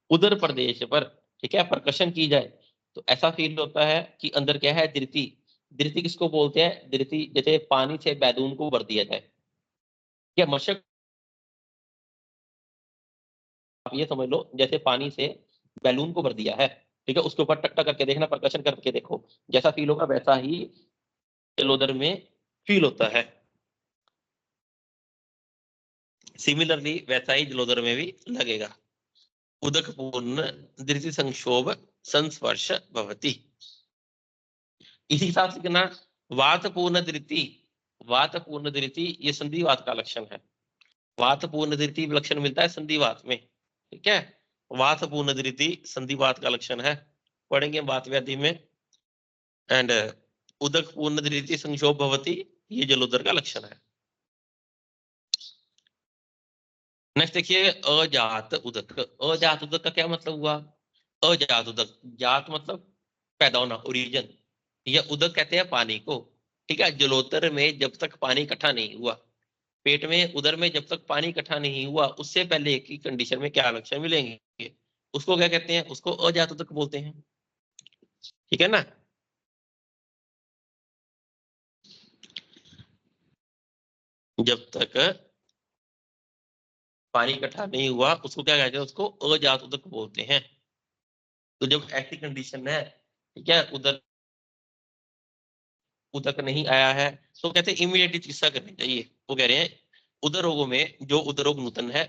उदर प्रदेश पर, ठीक है, प्रकर्षण की जाए तो ऐसा फील होता है कि अंदर क्या है, धृति। धृति किसको बोलते हैं? धृति जैसे पानी से बैलून को भर दिया जाए, क्या मशक, आप ये समझ लो जैसे पानी से बैलून को भर दिया है, ठीक है, उसके ऊपर टक टक करके देखना, प्रकर्षण करके देखो, जैसा फील होगा वैसा ही जलोदर में फील होता है। सिमिलरली वैसा ही जलोदर में भी लगेगा। उदक पूर्ण धृति संक्षोभ संस्पर्श भवती। इसी हिसाब से कहना वात पूर्ण धृति, वात पूर्ण धृति ये संधिवात का लक्षण है। वात पूर्ण धृति लक्षण मिलता है संधिवात में, ठीक है, वात पूर्ण धृति संधिवात का लक्षण है, पढ़ेंगे वात व्याधि में। एंड उदक पूर्ण धृति संक्षोभ भवती ये जलोदर का लक्षण है। नेक्स्ट देखिए अजात उदक। अजात उदक का क्या मतलब हुआ? अजात उदक, जात मतलब पैदा होना, ओरिजिन, या उदक कहते हैं पानी को, ठीक है। जलोदर में जब तक पानी इकट्ठा नहीं हुआ, पेट में उदर में जब तक पानी इकट्ठा नहीं हुआ, उससे पहले की कंडीशन में क्या लक्षण मिलेंगे, उसको क्या कहते हैं? उसको अजात उदक बोलते हैं, ठीक है ना। जब तक पानी इकट्ठा नहीं हुआ उसको क्या कहते हैं? उसको अजात उदक बोलते हैं। तो जब ऐसी कंडीशन है, ठीक है, उदर उदक नहीं आया है तो कहते हैं इमीडिएटली चिकित्सा करनी चाहिए। वो कह रहे हैं उदर रोगों में जो उदर रोग नूतन है,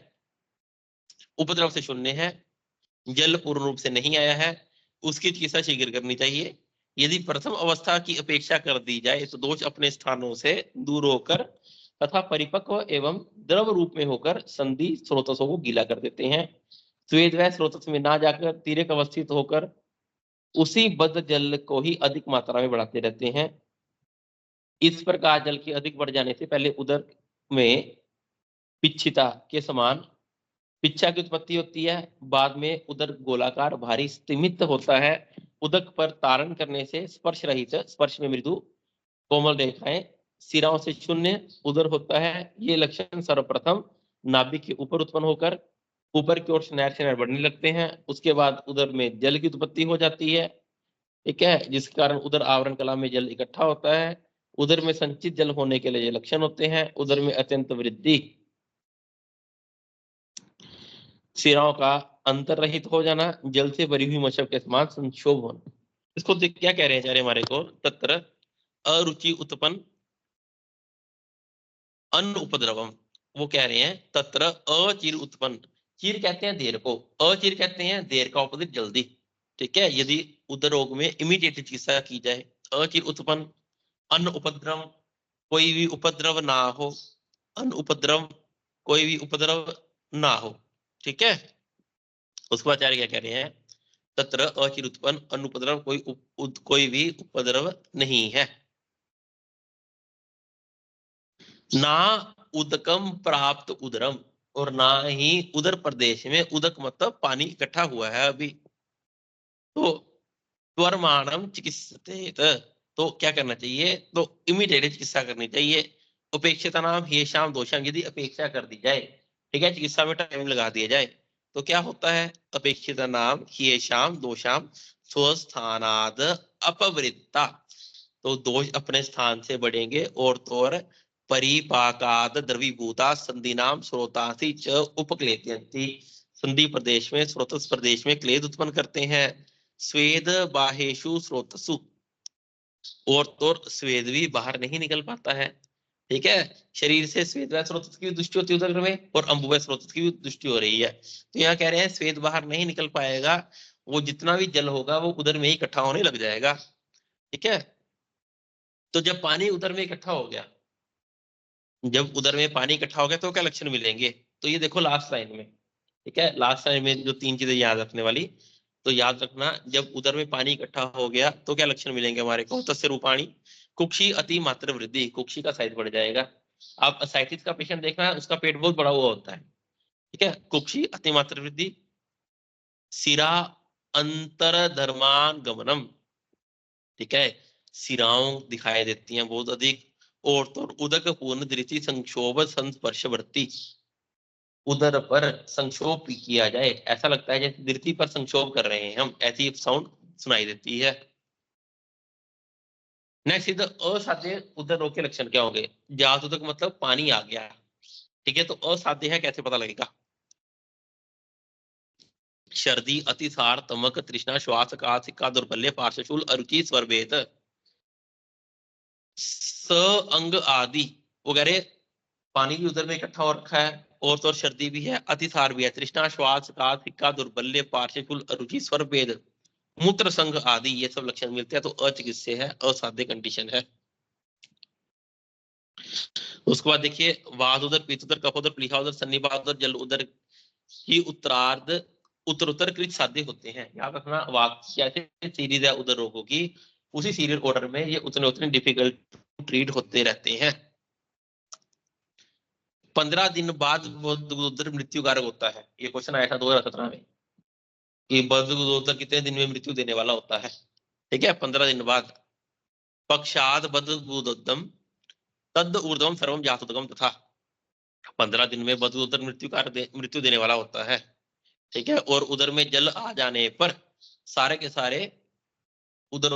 उपद्रव से शून्य है, जल पूर्ण रूप से नहीं आया है, उसकी चिकित्सा शीघ्र करनी चाहिए। यदि प्रथम अवस्था की अपेक्षा कर दी जाए तो दोष अपने स्थानों से दूर होकर तथा परिपक्व एवं द्रव रूप में होकर संधि स्रोतसों को गीला कर देते हैं। स्वेद व स्रोतस में ना जाकर तिर्यक अवस्थित होकर उसी बद्ध जल को ही अधिक मात्रा में बढ़ाते रहते हैं। इस प्रकार जल के अधिक बढ़ जाने से पहले उदर में पिच्छिता के समान पिच्छा की उत्पत्ति होती है, बाद में उदर गोलाकार भारी स्तिमित होता है। उदक पर तारण करने से स्पर्श रहित, स्पर्श में मृदु कोमल रेखाएं, सिराओं से शून्य उदर होता है। ये लक्षण सर्वप्रथम नाभि के ऊपर उत्पन्न होकर ऊपर की ओर से बढ़ने लगते हैं। उसके बाद उदर में जल की उत्पत्ति हो जाती है, ठीक है, जिसके कारण उदर आवरण कला में जल इकट्ठा होता है। उदर में संचित जल होने के लिए ये लक्षण होते हैं। उदर में अत्यंत वृद्धि, सिराओं का अंतर रहित हो जाना, जल से भरी हुई मशक के समान संक्षोभ होना। इसको क्या कह रहे हैं चारे हमारे को? तत्र अरुचि उत्पन्न अन्न उपद्रवम। वो कह रहे हैं तत्र अचिर उत्पन्न, चिर कहते हैं देर को, अचिर कहते हैं देर का ऑपोजिट जल्दी, ठीक है। यदि उदर रोग में इमीडिएट चिकित्सा की जाए, अचिर उत्पन्न अन्न उपद्रव, कोई भी उपद्रव ना हो, अन्न उपद्रव कोई भी उपद्रव ना हो, ठीक है। उसको आचार्य क्या कह रहे हैं? तत्र अचिर उत्पन्न अनुपद्रव, कोई भी उपद्रव नहीं है। ना उदकम प्राप्त उदरम, और ना ही उदर प्रदेश में, उदक मतलब पानी इकट्ठा हुआ है अभी, तो त्वरमाणम चिकित्सतेत, तो क्या करना चाहिए? तो इमीडिएट चिकित्सा करनी चाहिए। उपेक्षिता नाम हेशाम दोषाम, यदि अपेक्षा कर दी जाए, ठीक है, चिकित्सा में टाइम लगा दिया जाए तो क्या होता है? अपेक्षिता नाम हेशाम दोषाम स्वस्थानाद अपवृत्ता, तो दोष अपने स्थान से बढ़ेंगे। और तो और परिपाकाद द्रवीभूता संधि नाम स्रोतासी च उपक्लेत्यंती, संधि प्रदेश में, स्रोतस प्रदेश में क्लेद उत्पन्न करते हैं। स्वेद बाहेशु स्रोतसु, और तो स्वेद भी बाहर नहीं निकल पाता है, ठीक है। शरीर से स्वेद व स्रोत की दृष्टि होती है उदर में, और अंबु व स्रोत की भी दृष्टि हो रही है। तो यहाँ कह रहे हैं स्वेद बाहर नहीं निकल पाएगा, वो जितना भी जल होगा वो उदर में ही इकट्ठा होने लग जाएगा, ठीक है। तो जब पानी उदर में इकट्ठा हो गया, जब उदर में पानी इकट्ठा हो गया तो क्या लक्षण मिलेंगे? तो ये देखो लास्ट लाइन में, ठीक है, लास्ट लाइन में जो तीन चीजें याद रखने वाली, तो याद रखना जब उदर में पानी इकट्ठा हो गया तो क्या लक्षण मिलेंगे हमारे को? तस्य रूपाणी कुक्षी अति मात्र वृद्धि, कुक्षी का साइज बढ़ जाएगा। आप असाइटिस का पेशेंट देखना है, उसका पेट बहुत बड़ा हुआ होता है, ठीक है, कुक्षी अति मात्र वृद्धि, सिरा अंतरधर्मान गमनम, ठीक है, सिराओं दिखाई देती हैं बहुत अधिक, और तो उदक पूर्ण दृष्टि संक्षोभ संस्पर्शवर्ती, उदर पर संक्षोभ किया जाए, ऐसा लगता है जैसे दृष्टि पर संक्षोभ कर रहे हैं हम, ऐसी साउंड सुनाई देती है। नेक्स्ट इधर असाध्य उदर रोग के लक्षण क्या होंगे? जात उदक मतलब पानी आ गया, ठीक है, तो असाध्य है कैसे पता लगेगा? सर्दी, अतिसार, तमक, तृष्णा, श्वास का सिक्का, दुर्बल्य, पार्श्वशूल, अरुचि, स्वरभेद, स अंग आदि वगैरह पानी भी उधर में इकट्ठा हो रखा है, और तो सर्दी भी है, अतिसार भी है, तृष्णा, श्वास का सिक्का, दुर्बल्य, पार्श्वशूल, अरुचि, स्वरभेद, मूत्र संघ आदि ये सब लक्षण मिलते हैं, तो अचिकित्सीय है, असाध्य कंडीशन है। उसके बाद देखिए वात उदर, पित्त उदर, कफ उदर, प्लीहा उदर, सन्निपात उदर, जल उदर की उत्तरार्ध उत्तर कृत साध्य होते हैं। याद रखना वात जैसे सीरीज है उदर रोगों की, उसी सीरियल ऑर्डर में ये उतने उतने डिफिकल्ट ट्रीट होते रहते हैं। 15 दिन बाद उदर मृत्यु कारक होता है, ये क्वेश्चन आया था 2017 में कि बद कितने दिन में मृत्यु देने वाला होता है, ठीक है, 15 दिन बाद। पक्षाद बद तद ऊर्ध्वम सर्वम जातुदगम तथा, 15 दिन में बद उदर मृत्यु देने वाला होता है, ठीक है, और उदर में जल आ जाने पर सारे के सारे उदर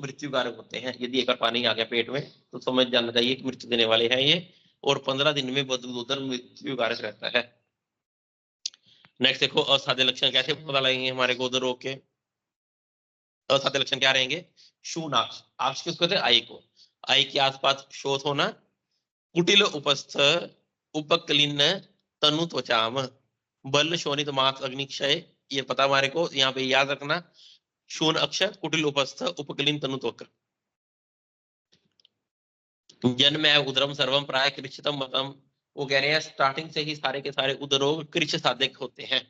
मृत्यु कारक होते हैं। यदि एक बार पानी आ गया पेट में तो समझ जाना चाहिए कि मृत्यु देने वाले हैं ये, और 15 दिन में बद उदर मृत्यु कारक रहता है। नेक्स्ट देखो असाध्य लक्षण कैसे पता लगेंगे हमारे को उदर रोग के? असाध्य लक्षण क्या रहेंगे? शूनाक्ष, आक्ष किसको कहते हैं? आई को, आई के आसपास शोथ होना, कुटिल उपस्थ उपकलिन तनु त्वचाम, बल शोणित मास अग्निक्षय, ये पता हमारे को, यहाँ पे याद रखना, शून अक्षर, कुटिल उपस्थ, उपकलिन तनु त्वक। जन्म है उदरम सर्वम प्राय कृच्छितम मतम, वो कह रहे हैं स्टार्टिंग से ही सारे के सारे उदरोग कृच्छ साधक होते हैं,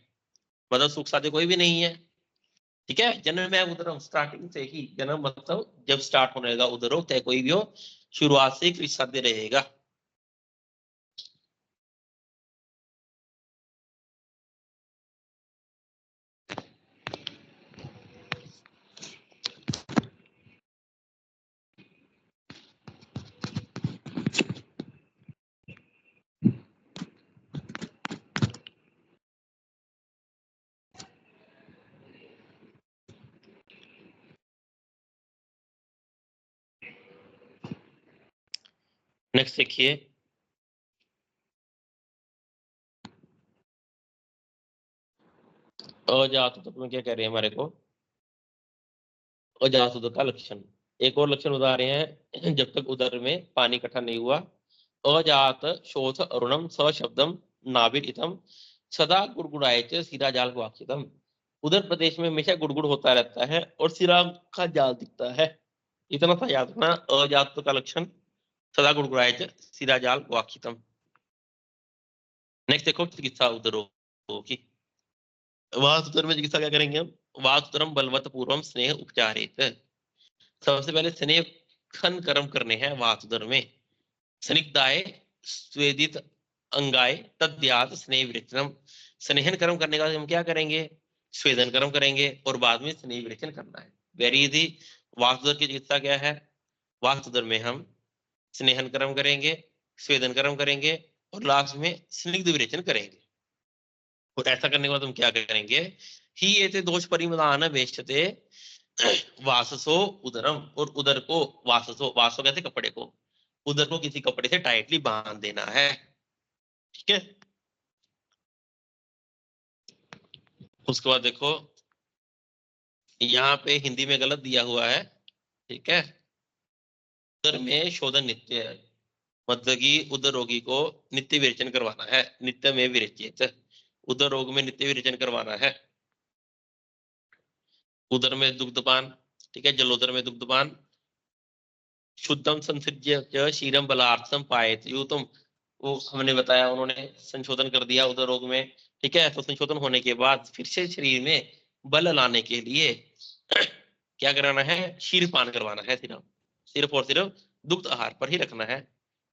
मतलब सुख साध्य कोई भी नहीं है, ठीक है। जन्म में उदरम स्टार्टिंग से ही, जन्म मतलब जब स्टार्ट होने लगा उदरोग, चाहे कोई भी हो, शुरुआत से कृच्छ साध्य रहेगा। नेक्स्ट देखिए अजातुत में क्या कह रहे हैं हमारे को? अजातुत का लक्षण, एक और लक्षण बता रहे हैं, जब तक उदर में पानी इकट्ठा नहीं हुआ, अजात शोथ अरुणम सशब्दम नाभिरितम सदा गुड़गुड़ाए सिरा जाल वाक्षितम, उधर प्रदेश में हमेशा गुड़गुड़ होता रहता है और सिरा का जाल दिखता है, इतना सा याद रखना। अजात का लक्षण सदा गुड़गुड़ाए सिरा जाल वाक्षितम। नेक्स्ट देखो चिकित्सा उदरों की, वात उदर में चिकित्सा क्या करेंगे हम? वात उदरम बलवत पूर्वम स्नेह उपचारित, सबसे पहले स्नेह खन कर्म करने हैं वात उदर में, स्निग्धाय स्वेदित अंगाय तद्यात स्नेह विरेचनम, स्नेहन कर्म करने का हम क्या करेंगे? स्वेदन कर्म करेंगे, और बाद में स्नेह विरेचन करना है। Very easy. वास्तुदर की चिकित्सा क्या है? वास्तुदर में हम स्नेहन कर्म करेंगे, स्वेदन कर्म करेंगे, और लास्ट में स्निग्ध विरेचन करेंगे। और ऐसा करने के बाद हम क्या करेंगे? ही एते दोष परिमाण वेष्टते वाससो उदरम, और उदर को वाससो, वासो कहते कपड़े को, उदर को किसी कपड़े से टाइटली बांध देना है, ठीक है। उसके बाद देखो यहाँ पे हिंदी में गलत दिया हुआ है, ठीक है। उदर में शोधन नित्य है, मतलब कि उदर रोगी को नित्य विरेचन करवाना है, नित्य में विरेचित, उदर रोग में नित्य विरेचन करवाना है। उदर में दुग्धपान, ठीक है, जलोदर में दुग्धपान, शुद्धम संसृज्य क्षीरम बलार्थम पायत यूतम, वो हमने बताया, उन्होंने संशोधन कर दिया उदर रोग में, ठीक है। तो संशोधन होने के बाद फिर से शरीर में बल लाने के लिए क्या कराना है? क्षीर पान करवाना है, सिर्फ सिर्फ और सिर्फ दुग्ध आहार पर ही रखना है।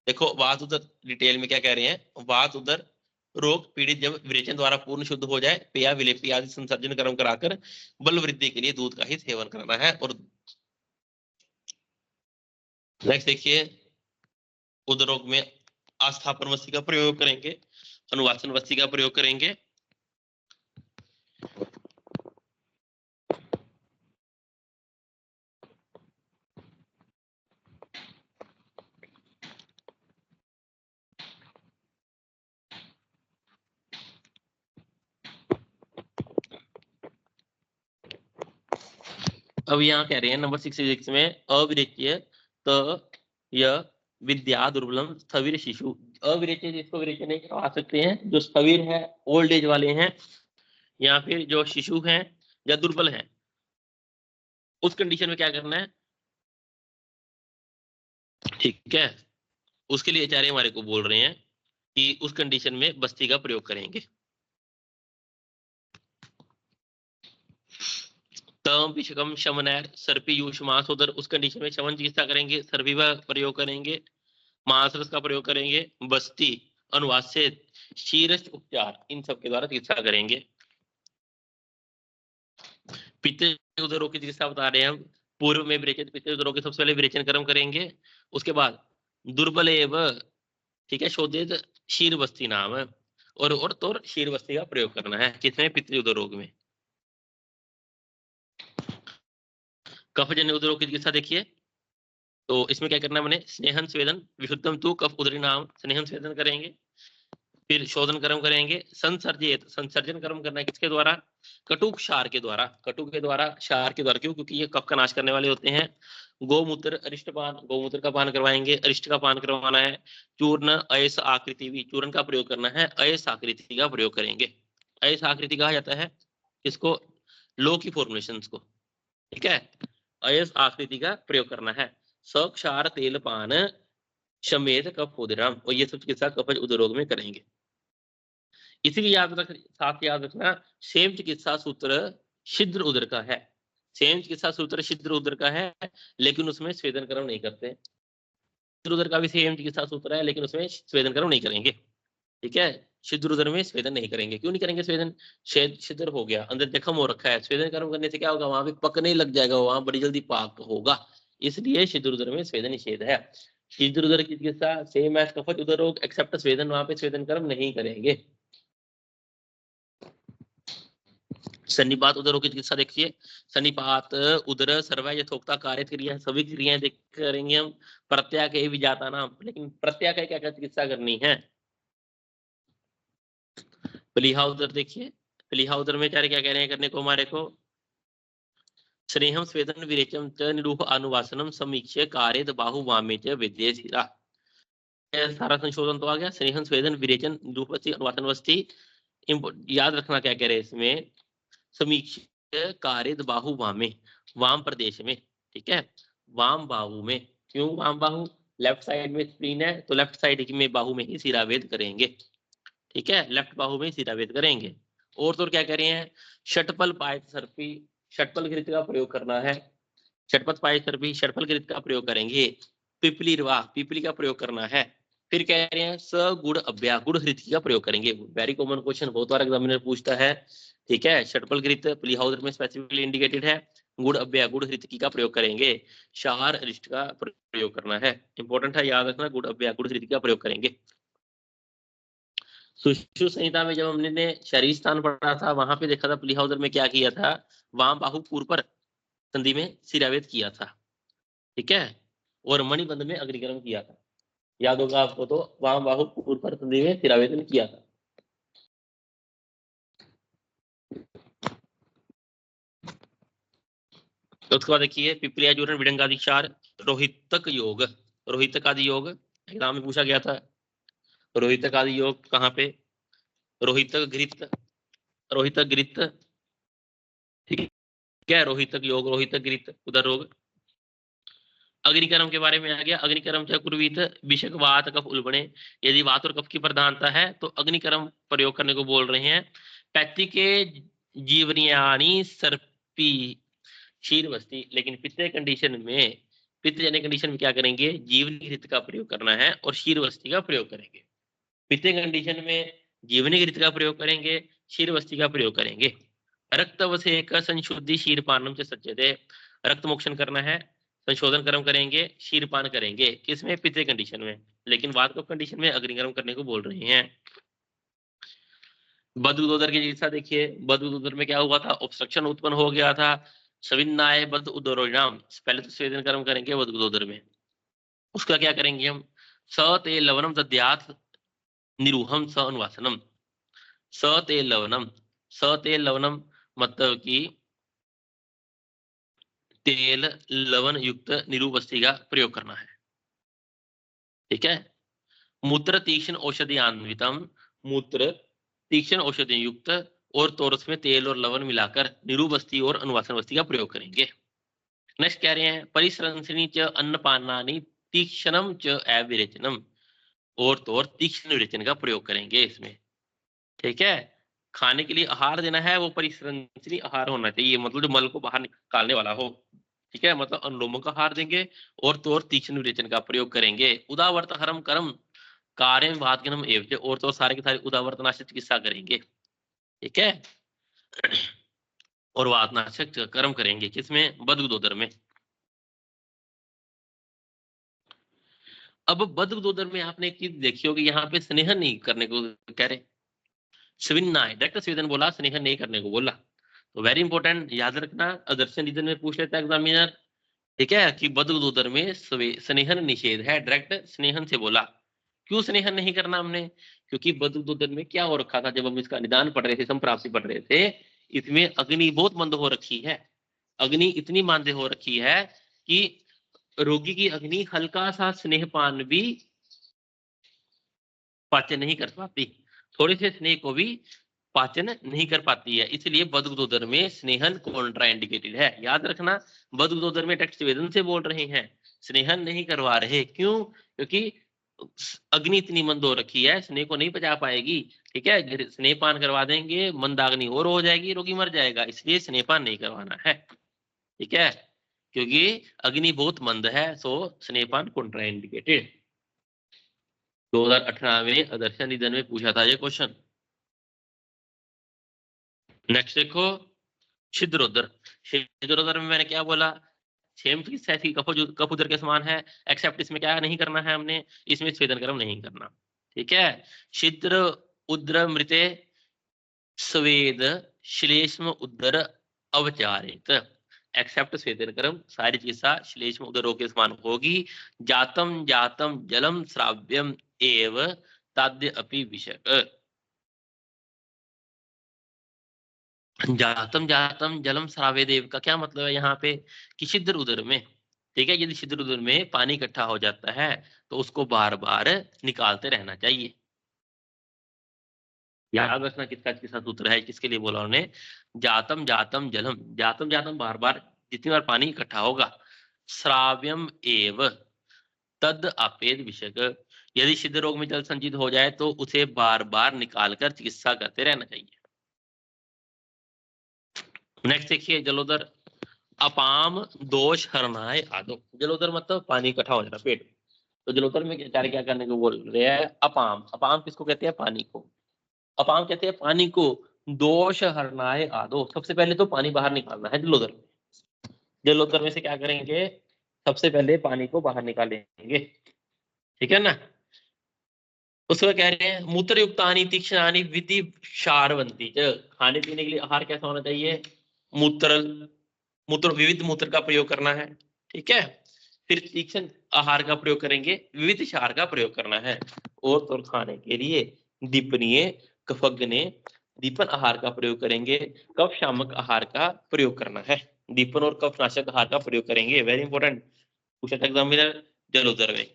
देखो वात उदर डिटेल में क्या कह रहे हैं? वात उदर रोग पीड़ित जब विरेचन द्वारा पूर्ण शुद्ध हो जाए, पेया विलेपी आदि संसर्जन कर्म कराकर बल वृद्धि के लिए दूध का ही सेवन करना है। और नेक्स्ट देखिए, उदरोग में आस्थापन वस्ती का प्रयोग करेंगे, अनुवासन वस्ती का प्रयोग करेंगे। अब यहाँ कह रहे हैं नंबर 66 में, अविरेच्य त य विद्या दुर्बलम स्थविर शिशु। अविरेच्य जिसको विरेचन नहीं करवा सकते हैं, जो स्थविर है, ओल्ड एज वाले हैं, या फिर जो शिशु हैं या दुर्बल हैं, उस कंडीशन में क्या करना है, ठीक है। उसके लिए आचार्य हमारे को बोल रहे हैं कि उस कंडीशन में बस्ती का प्रयोग करेंगे। तम पिशकम शमनैर सर्पी यूष्मासोदर, उस कंडीशन में शमन चिकित्सा करेंगे, सर्पी का प्रयोग करेंगे, मांसरस का प्रयोग करेंगे, बस्ती, अनुवास्य, शीरस उपचार, इन सब के द्वारा चिकित्सा करेंगे। पित्त उदरों की चिकित्सा बता रहे हैं हम। पूर्व में विरेचन पित्त उदरों के सबसे पहले विरेचन कर्म करेंगे, उसके बाद दुर्बल एवं, ठीक है, शोधित शीर बस्ती नाम है, और तो शीर बस्ती का प्रयोग करना है, किसमें, पित्त उदरोग में। कफजन्य उदरोग की चिकित्सा देखिए, तो इसमें क्या करना है मैंने, स्नेहन स्वेदन विशुद्धम तु कफ उदरी नाम, स्नेहन स्वेदन करेंगे, फिर शोधन कर्म करेंगे, संसर्जित, संसर्जन कर्म करना है किसके द्वारा, कटुक क्षार के द्वारा, कटुक के द्वारा, क्षार के द्वारा, क्यों, क्योंकि ये कफ का नाश करने वाले होते हैं। गोमूत्र अरिष्टपान, गोमूत्र का पान करवाएंगे, अरिष्ट का पान करवाना है। चूर्ण अयस आकृति भी, चूर्ण का प्रयोग करना है, अयस आकृति का प्रयोग करेंगे। अयस आकृति कहा जाता है इसको, लो की फॉर्मुलेशंस को, ठीक है। अयस आकृति का प्रयोग करना है। सक्षार तेल पान समेत कफ उदरम, और ये सब चिकित्सा कफज उदरोग में करेंगे। इसीलिए साथ याद रखना, सेम चिकित्सा सूत्र छिद्र उदर का है, सेम चिकित्सा सूत्र छिद्र उदर का है, लेकिन उसमें स्वेदन कर्म नहीं करते। छिद्र उदर का भी सेम चिकित्सा सूत्र है, लेकिन उसमें स्वेदन कर्म नहीं करेंगे, ठीक है। छिद्र उदर में स्वेदन नहीं करेंगे, क्यों नहीं करेंगे स्वेदन, छिद्र हो गया, अंदर जख्म हो रखा है, स्वेदन कर्म करने से क्या होगा, वहां पे पकने लग जाएगा, वहां बड़ी जल्दी पाक होगा, इसलिए छिद्र उदर में स्वेदन निषेध है। छिद्र उदर की चिकित्सा सेम एज कफज उदर रोग, एक्सेप्ट स्वेदन, वहां पे स्वेदन कर्म नहीं करेंगे। सन्निपात उदरों की चिकित्सा देखिए, सन्निपात उदर सर्व यथोक्ता कार्य क्रिया, सभी क्रियाएं देख करेंगे हम। प्रत्याकय भी जाता नाम, लेकिन प्रत्याकय क्या क्या चिकित्सा करनी है, प्लीहा उदर देखिए, प्लीहा उदर में क्या क्या कह रहे हैं करने को हमारे को, स्नेहम स्वेदन विरेचम च निरूह अनुवासनम समीक्ष्य कार्यत बाहु वामे च विद्ये शिरा। सारा संशोधन तो आ गया, स्नेहम स्वेदन विरेचन निरूपस्थि अनुवासन वस्ती। याद रखना क्या कह रहे हैं इसमें, समीक्ष कार्यद बाहु वामे, वाम प्रदेश में, ठीक है, वाम बाहु में, क्यों वाम बाहु, लेफ्ट साइड में स्प्लीन है, तो लेफ्ट साइड में बाहु में ही सिरावेद करेंगे, ठीक है, लेफ्ट बाहु में सिरावेद करेंगे। और तो क्या कह रहे हैं, षटपल पायत सर्पी, षटपल घृत का प्रयोग करना है, षटपथ पायत सर्पी, षटपल घृत का प्रयोग करेंगे। पिपली रवा, पिपली का प्रयोग करना है। फिर कह रहे हैं स गुड़ अभ्या, गुड़ घृत का प्रयोग करेंगे, वेरी कॉमन क्वेश्चन, बहुत बार एग्जामिनर पूछता है, ठीक है। षटपल घृत प्लीहाउदर में स्पेसिफिकली इंडिकेटेड है, गुड़ अभ्या, गुड़ घृत का प्रयोग करेंगे, क्षार अरिष्ट का प्रयोग करना है, इंपॉर्टेंट है, याद रखना, गुड़ अभ्या गुड़ घृत का प्रयोग करेंगे। सुश्रुत संहिता में जब हमने शरीर स्थान पढ़ा था, वहां पे देखा था प्लीहाउदर में क्या किया था, वाम बाहु पूर्व पर संधि में सिरावेद किया था, ठीक है, और मणिबंध में अग्निकर्म किया था, याद होगा आपको, तो वाम बाहु पूर्व पर संधि में सिरावेदन किया था। तो उसके बाद देखिए, पिपलिया चूर्ण विडंगादि क्षार, रोहितक योग, रोहितक आदि योग एग्जाम में पूछा गया था। रोहितक आदि योग कहाँ पे, रोहितक घृत, रोहितक घृत, ठीक है, रोहितक योग, रोहितक घृत उदर रोग। अग्निकर्म के बारे में आ गया, अग्निकर्म चकुर्वीत विषक वात कफ उल्बणे, यदि वात और कफ की प्रधानता है तो अग्निकर्म प्रयोग करने को बोल रहे हैं। पैत्ती के जीवनियानी सर्पी क्षीर बस्ती, लेकिन पित्त कंडीशन में, पित्त जन्य कंडीशन में क्या करेंगे, जीवनी घृत का प्रयोग करना है और क्षीर बस्ती का प्रयोग करेंगे। पित्त कंडीशन में जीवनी रीति का प्रयोग करेंगे, क्षीरवस्ती का प्रयोग करेंगे। रक्तवसेक संशुद्धि क्षीरपानम च सज्जते, रक्त मोक्षण करना है, संशोधन कर्म करेंगे, क्षीरपान करेंगे, किसमें? पित्त कंडीशन में, लेकिन वात कंडीशन में अग्निकर्म करने को बोल रहे हैं। बद्उदोदर की चिकित्सा देखिए, बद्उदोदर में क्या हुआ था? ऑब्स्ट्रक्शन उत्पन्न हो गया था। सविन्नाय बद उदरोणाम, पहले तो स्वेदन कर्म करेंगे बद्उदोदर में, उसका क्या करेंगे हम? स ते लवनम दद्यात् निरूहम स अनुवासनम। स ते लवनम, स ते लवनम मतलब कि तेल लवण युक्त निरूपस्थि का प्रयोग करना है। ठीक है। मूत्र तीक्ष्ण औषधियान्वितम, मूत्र तीक्ष्ण औषधि युक्त और तोरस में तेल और लवण मिलाकर निरूपस्थि और अनुवासन वस्ति का प्रयोग करेंगे। नेक्स्ट कह रहे हैं परिश्रंसनी च अन्नपानानि तीक्ष्णम च अविरेचनम, और तो और तीक्ष्ण विरेचन का प्रयोग करेंगे इसमें। ठीक है। खाने के लिए आहार देना है वो परिश्रंसनी आहार होना चाहिए, मतलब जो मल को बाहर निकालने वाला हो। ठीक है, मतलब अनुलोमों का आहार देंगे और तो और तीक्ष्ण विरेचन का प्रयोग करेंगे। उदावर्त हरम कर्म कार्य वादगनम एवं, और तो सारे के सारे उदावर्तनाशक चिकित्सा करेंगे। ठीक है। और वातनाशक कर्म करेंगे किसमें? बद्गदोदर में। अब बद्गदोदर में आपने एक चीज देखी होगी, यहाँ पे स्नेहन नहीं करने को कह रहे, स्विन्ना है, डायरेक्ट स्वेदन बोला, स्नेहन नहीं करने को बोला। तो वेरी इंपॉर्टेंट, याद रखना, दर्शन रीजन में पूछ लेता है एग्जामिनर। ठीक है, कि बद्गदोदर में स्नेहन निषेध है, डायरेक्ट स्नेहन से बोला। क्यों स्नेहन नहीं करना हमने? क्योंकि बद्गदोदर में क्या हो रखा था, जब हम इसका निदान पढ़ रहे थे, संप्राप्ति पढ़ रहे थे, इसमें अग्नि बहुत मंद हो रखी है। अग्नि इतनी मंद हो रखी है कि रोगी की अग्नि हल्का सा स्नेहपान भी पाचन नहीं कर पाती, थोड़े से स्नेह को भी पाचन नहीं कर पाती है, इसलिए बद्गदोदर में स्नेहन कॉन्ट्राइंडिकेटेड है। याद रखना, बद्गदोदर में टेक्स्ट वेदन से बोल रहे हैं, स्नेहन नहीं करवा रहे। क्यों? क्योंकि अग्नि इतनी मंद हो रखी है, स्नेह को नहीं पचा पाएगी। ठीक है, स्नेहपान करवा देंगे, मंदाग्नि और हो जाएगी, रोगी मर जाएगा, इसलिए स्नेहपान नहीं करवाना है। ठीक है, क्योंकि अग्नि बहुत मंद है, सो स्नेहपान कॉन्ट्राइंडिकेटेड। 2018 में दर्शन निधन में पूछा था ये क्वेश्चन। नेक्स्ट देखो, छिद्रोदर। छिद्रोदर में मैंने क्या बोला? सेम चीज ऐसी कफोदर के समान है, एक्सेप्ट इसमें क्या नहीं करना है हमने, इसमें स्वेदन कर्म नहीं करना। ठीक है। छिद्र उद्र मृते स्वेद श्लेष्म उदर अवचारित, एक्सेप्ट स्वेदन कर्म सारी चिकित्सा श्लेष्म उदरों के समान होगी। जातम जातम जलम श्राव्यम एव ताद्य अपि विषय, जातम जातम जलम श्रावे देव का क्या मतलब है यहाँ पे? कि छिद्र उदर में, ठीक है, यदि छिद्र उदर में पानी इकट्ठा हो जाता है तो उसको बार बार निकालते रहना चाहिए। याद रखना किसका किसका सूत्र है, किसके लिए बोला उन्होंने? जातम जातम जलम, जातम जातम बार बार, जितनी बार पानी इकट्ठा होगा, श्राव्यम एव तद अपेद विषय, यदि छिद्र रोग में जल संचित हो जाए तो उसे बार बार निकालकर चिकित्सा करते रहना चाहिए। नेक्स्ट देखिए, जलोदर अपाम दोष हरनाय आदो, जलोदर मतलब पानी इकट्ठा हो जाना पेट। तो जलोदर में क्या करने को बोल रहे हैं? अपाम, अपाम किसको कहते हैं? पानी को। अपाम कहते हैं पानी को। दोष हरनाय आदो, सबसे पहले तो पानी बाहर निकालना है जलोदर में। जलोदर में से क्या करेंगे? सबसे पहले पानी को बाहर निकालेंगे। ठीक है ना। उसमें कह रहे हैं मूत्र युक्तानि तीक्ष्णानि विधि क्षारवंती च, खाने पीने के लिए आहार कैसा होना चाहिए? मूत्र, मूत्र विविध मूत्र का प्रयोग करना है। ठीक है। फिर तीक्ष्ण आहार का प्रयोग करेंगे, विविध क्षार का प्रयोग करना है, और तो खाने के लिए दीपनीय कफग्ने दीपन आहार का प्रयोग करेंगे, कफ शामक आहार का प्रयोग करना है, दीपन और कफ नाशक आहार का प्रयोग करेंगे। वेरी इंपॉर्टेंट, पूछा था एग्जामिनर जलोदर में।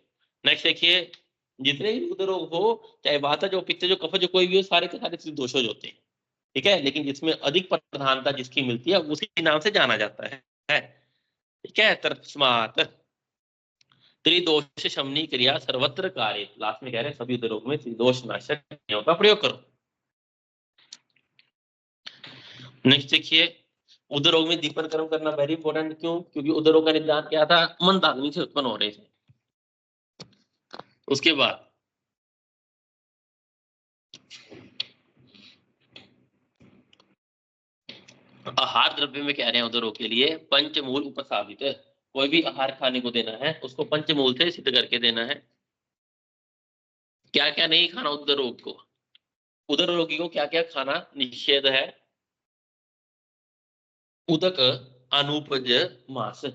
नेक्स्ट देखिए, जितने भी उदर रोग हो, चाहे वाता जो पित्त जो कफ जो कोई भी हो, सारे के सारे दोषोज होते हैं। ठीक है, लेकिन जिसमें अधिक प्रधानता जिसकी मिलती है उसी नाम से जाना जाता है। ठीक है, तस्मात् त्रिदोष शमनी क्रिया सर्वत्र कार्य, लास्ट में कह रहे हैं सभी उदरों में त्रिदोष नाशक क्रियाओं का प्रयोग करो। नेक्स्ट देखिए, उदरोग में दीपन कर्म करना वेरी इंपॉर्टेंट। क्यों? क्योंकि उदरों का निदान क्या था? मंदाग्नि से उत्पन्न हो रहे थे। उसके बाद आहार द्रव्य में कह रहे हैं उदर रोग के लिए पंचमूल उपसाधित, कोई भी आहार खाने को देना है उसको पंचमूल से सिद्ध करके देना है। क्या क्या नहीं खाना उदर रोग को, उदर रोगी को क्या क्या खाना निषेध है। उदक अनुपज मांस,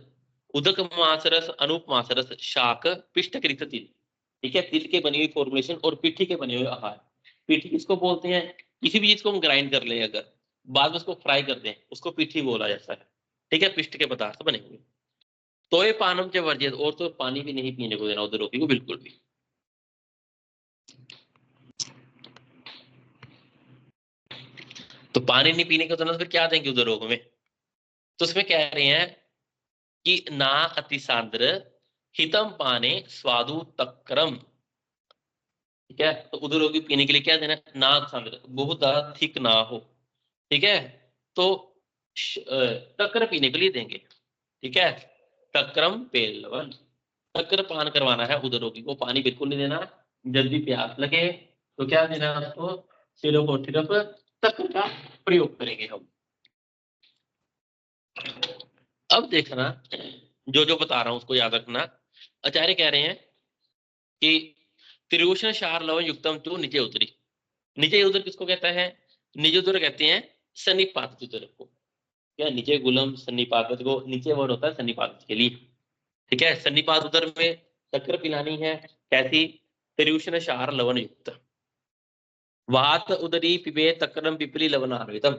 उदक मांस रस अनुप मांस रस शाक पिष्टकृत तिल, ठीक है, तिल के बनी हुई फॉर्मुलेशन और पिट्ठी के बने हुए आहार। पिट्ठी किसको बोलते हैं, किसी भी चीज को हम ग्राइंड कर ले अगर बाद में उसको फ्राई कर दें उसको पिट्ठी बोला जाता है, ठीक है, पिष्ट के पदार्थ बने हुए। तो ये पानम से वर्जित, और तो पानी भी नहीं पीने को देना उदर रोगी को बिल्कुल भी। तो पानी नहीं पीने को देना तो फिर क्या देंगे उदर रोग में, तो उसमें कह रहे हैं कि ना अतिसांद्र हितम पाने स्वादु तक्रम, ठीक है, तो उदर रोगी पीने के लिए क्या देना, ना अतिसांद्र बहुत ज्यादा थिक ना हो, ठीक है, तो तक्र पीने के लिए देंगे, ठीक है, तक्रम पेलवन, तक्र पान करवाना है उदर रोगी को, पानी बिल्कुल नहीं देना। जब भी प्यास लगे तो क्या देना उसको, सिरप और ठिरप तक्र का प्रयोग करेंगे हम। अब देखना जो जो बता रहा हूं उसको याद रखना। आचार्य कह रहे हैं कि त्रिभूषण शार लवन युक्तम तो नीचे उतरी, नीचे उदर किसको कहता है, नीचे उदर कहते हैं सन्निपात उदर को, क्या नीचे गुलम सन्निपात को, नीचे वर होता है सन्निपात के लिए, ठीक है, सन्निपात उदर में चक्र पिलानी है, कैसी, त्रिभूषण शार लवन युक्त, वात उदरी पिबे तक्रम पिपली लवन आन्वितम,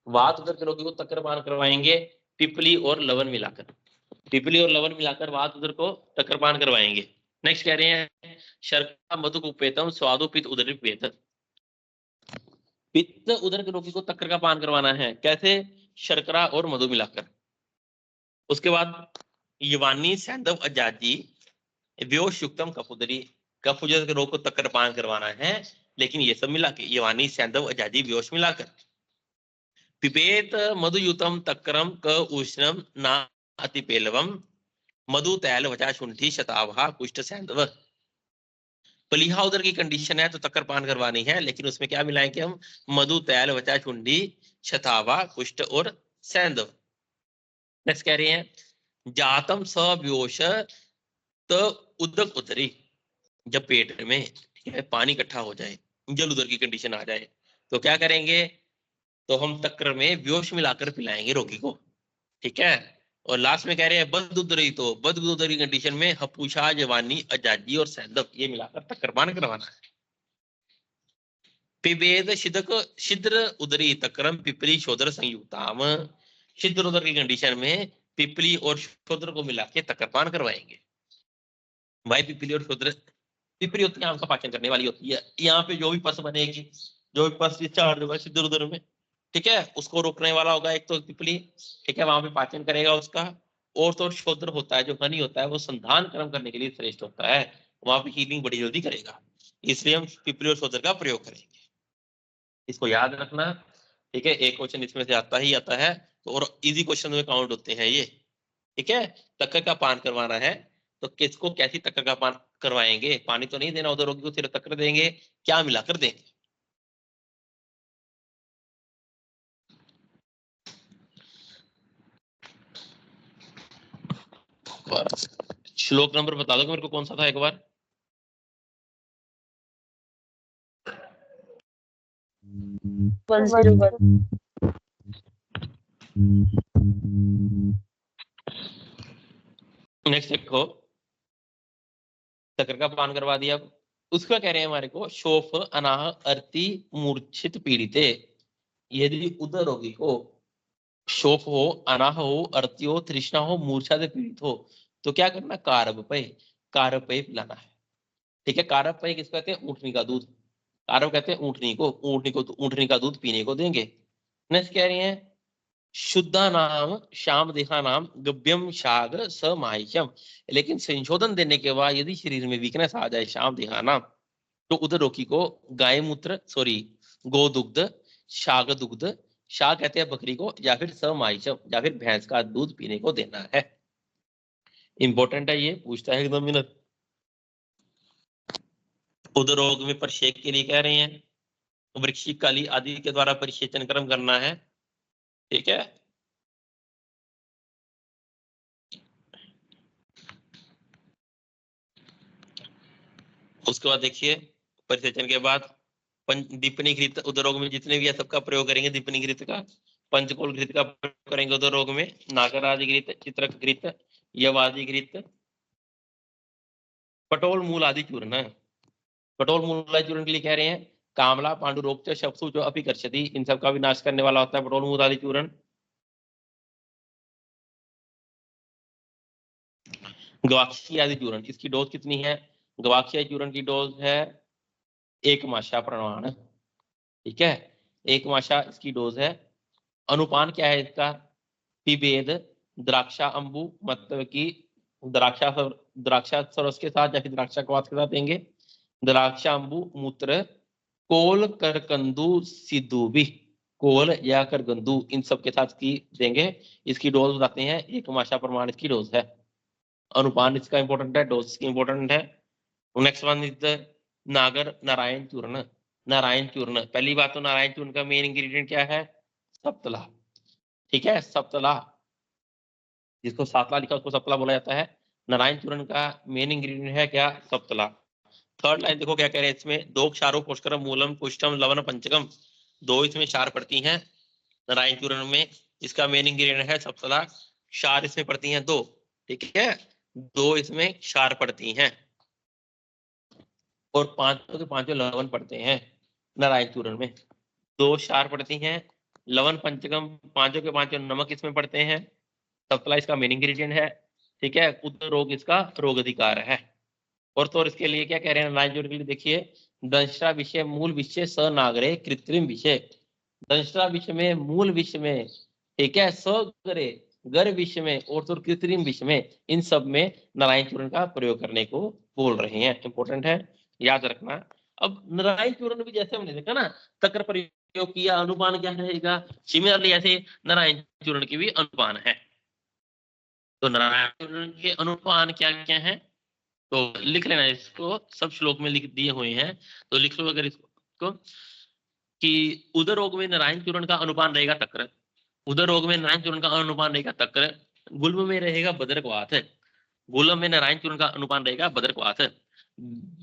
वात उदर के रोगी को तक्र पान करवाएंगे पिपली और लवन मिलाकर, पिपली और लवन मिलाकर वात उदर को तक्र पान करवाएंगे। नेक्स्ट कह रहे हैं शर्करा मधु कुपेतम स्वादु पित्त उदरी पिपेत, पित्त उदर के रोगी को तक्र का पान करवाना है, कैसे, शर्करा और मधु मिलाकर। उसके बाद यवानी सैंधव अजाजी व्योश युक्तम कफुदरी, कफुदर के रोग को तक्र पान करवाना है, लेकिन ये सब मिला के यवानी सैंधव अजाजी व्योश मिलाकर। पिपेत मधुयुतम तक्रम क उष्णम ना अतिपेलवम मधु तैल वचा शुंठी शतावहा कुष्ठ सैंधव, पलीहा उदर की कंडीशन है तो तक्कर पान करवानी है, लेकिन उसमें क्या मिलाएंगे हम, मधु तैल वचा चुंडी शतावा कुष्ठ और सैंधव। नेक्स्ट कह रहे हैं जातम सव्योश तो उदक उतरी, जब पेट में, ठीक है, पानी इकट्ठा हो जाए, जल उदर की कंडीशन आ जाए तो क्या करेंगे, तो हम तक्र में व्योश मिलाकर पिलाएंगे रोगी को, ठीक है। और लास्ट में कह रहे हैं बद उदरी, तो बद उदरी कंडीशन में हपूषा जवानी अजाजी और सैंधव ये मिलाकर तक्र पान करवाना है। पिबेद शिदक छिद्र उदरी तक्रम पिपली शोधर संयुक्ताम, छिद्र उदर की कंडीशन में पिपली और शोधर को मिला के तक्रपान करवाएंगे। भाई पिपली और शोधर, पिपली होती है आम का पाचन करने वाली होती है, यहाँ पे जो भी पस बनेगी, जो भी पस चार्ज होगा छिद्र उदर में, ठीक है, उसको रोकने वाला होगा एक तो पिपली, ठीक है, वहां पे पाचन करेगा उसका, और तो शोधर होता है जो हनी होता है वो संधान कर्म करने के लिए श्रेष्ठ होता है, वहां पे हीलिंग बड़ी जल्दी करेगा, इसलिए हम पिपली और शोधर का प्रयोग करेंगे, इसको याद रखना, ठीक है, एक क्वेश्चन इसमें से आता ही आता है, तो और इजी क्वेश्चन में काउंट होते हैं ये, ठीक है। तक्कर का पान करवाना है तो किसको कैसी तक्कर का पान करवाएंगे, पानी तो नहीं देना उधर रोगी को, सिर्फ तक्कर देंगे, क्या मिलाकर देंगे। श्लोक नंबर बता दो मेरे को कौन सा था एक बार। नेक्स्ट देखो, तक्कर का पान करवा दिया, उसका कह रहे हैं हमारे को शोफ अनाह अर्ति मूर्छित पीड़िते, यदि उदर रोगी को शोक हो, अनाह हो, अर्ति हो, तृष्णा हो, मूर्छा से पीड़ित हो, तो क्या करना, कारब पे, कारब पे पिलाना है, ठीक है। कारब पे किसको कहते हैं, ऊँटनी का दूध, कारब कहते हैं ऊँटनी को, ऊँटनी का दूध पीने को देंगे। नेक्स्ट कह रहे हैं शुद्धा नाम श्याम देहा नाम गभ्यम शाग समाह्यम, लेकिन संशोधन देने के बाद यदि शरीर में वीकनेस आ जाए श्याम देहा नाम, तो उधर रोगी को गाय मूत्र सॉरी गोदुग्ध, शाग दुग्ध, शाग कहते हैं बकरी को, या फिर समाइशम या फिर भैंस का दूध पीने को देना है। इंपॉर्टेंट है ये, पूछता है एकदम मिनट। उदर रोग में परिषेक के लिए कह रहे हैं वृक्षिक काली आदि के द्वारा परिसेचन कर्म करना है, ठीक है। उसके बाद देखिए परिसेचन के बाद दीपनी घृत उदरोग में जितने भी है सबका प्रयोग करेंगे। दीपनी घृत का, पंचकोल घृत का प्रयोग करेंगे उदरोग में, नागराज घृत, चित्रक घृत, यवादि घृत, पटोल मूल आदि चूर्ण। पटोल मूल आदि चूर्ण के लिए कह रहे हैं कामला, पांडुरोक्च, शपसु जो अपिकर्षति, इन सब का विनाश करने वाला होता है पटोल मूल आदि चूर्ण। गवाक्षी आदि चूर्ण, इसकी डोज कितनी है? गवाक्षी आदि चूर्ण की डोज है 1 माशा प्रमाण। ठीक है, 1 माशा इसकी डोज है। अनुपान क्या है इसका? पिबेद द्राक्षा अंबु, मतलब कि द्राक्षा सरस के साथ या फिर द्राक्षा कवास के साथ देंगे। द्राक्षा अंबु मूत्र, कोल करकंदू सिद्धूबी, कोल या करकंदू इन सब के साथ की देंगे। इसकी डोज बताते हैं 1 माशा प्रमाण इसकी डोज है। अनुपान इसका इंपॉर्टेंट है, डोज की इंपॉर्टेंट है। नेक्स्ट वन इज द नागर नारायण चूर्ण। नारायण चूर्ण, पहली बात तो नारायण चूर्ण का मेन इंग्रेडिएंट क्या है? सप्तला। ठीक है, सप्तला, जिसको सातला लिखा उसको सप्तला बोला जाता है। नारायण चूर्ण का मेन इंग्रेडिएंट है क्या? सप्तला। थर्ड लाइन देखो क्या कह रहे हैं इसमें, दो क्षारो पुष्करम मूलम पुष्टम लवण पंचकम, 2 इसमें क्षार पड़ती हैं नारायण चूर्ण में। इसका मेन इंग्रेडिएंट है सप्तला। क्षार इसमें पड़ती हैं 2। ठीक है, 2 इसमें क्षार पड़ती हैं और 5 के 5 लवण पड़ते हैं नारायण चूर्ण में। 2 क्षार पड़ती हैं, लवण पंचकम 5 के 5 नमक इसमें पड़ते हैं। सप्तला इसका मेन इंग्रेडिएंट है। ठीक है, उदर रोग इसका रोग अधिकार है। और तो और इसके लिए क्या कह रहे हैं नारायण चूर्ण के लिए, देखिए दंशा विषय मूल विषय स नागरे कृत्रिम विषय। दंशा विषय में, मूल विषय में, ठीक है, सगरे गर विषय में और तो कृत्रिम विषय में, इन सब में नारायण चूर्ण का प्रयोग करने को बोल रहे हैं। इंपॉर्टेंट है, याद रखना। अब नारायण चूर्ण भी जैसे हमने देखा ना, तक्र प्रयोग किया, अनुपान क्या रहेगा? सिमिलरली ऐसे नारायण चूर्ण की भी अनुपान है। तो नारायण चूर्ण के अनुपान क्या क्या है, तो लिख लेना इसको, सब श्लोक में लिख दिए हुए हैं, तो लिख लो अगर इसको कि उदर रोग में नारायण चूर्ण का अनुपान रहेगा तक्र, उदर रोग में नारायण चूर्ण का अनुपान रहेगा तक्र, गुल्म में रहेगा बदरकवात, गुल्म में नारायण चूर्ण का अनुपान रहेगा बदरकवात,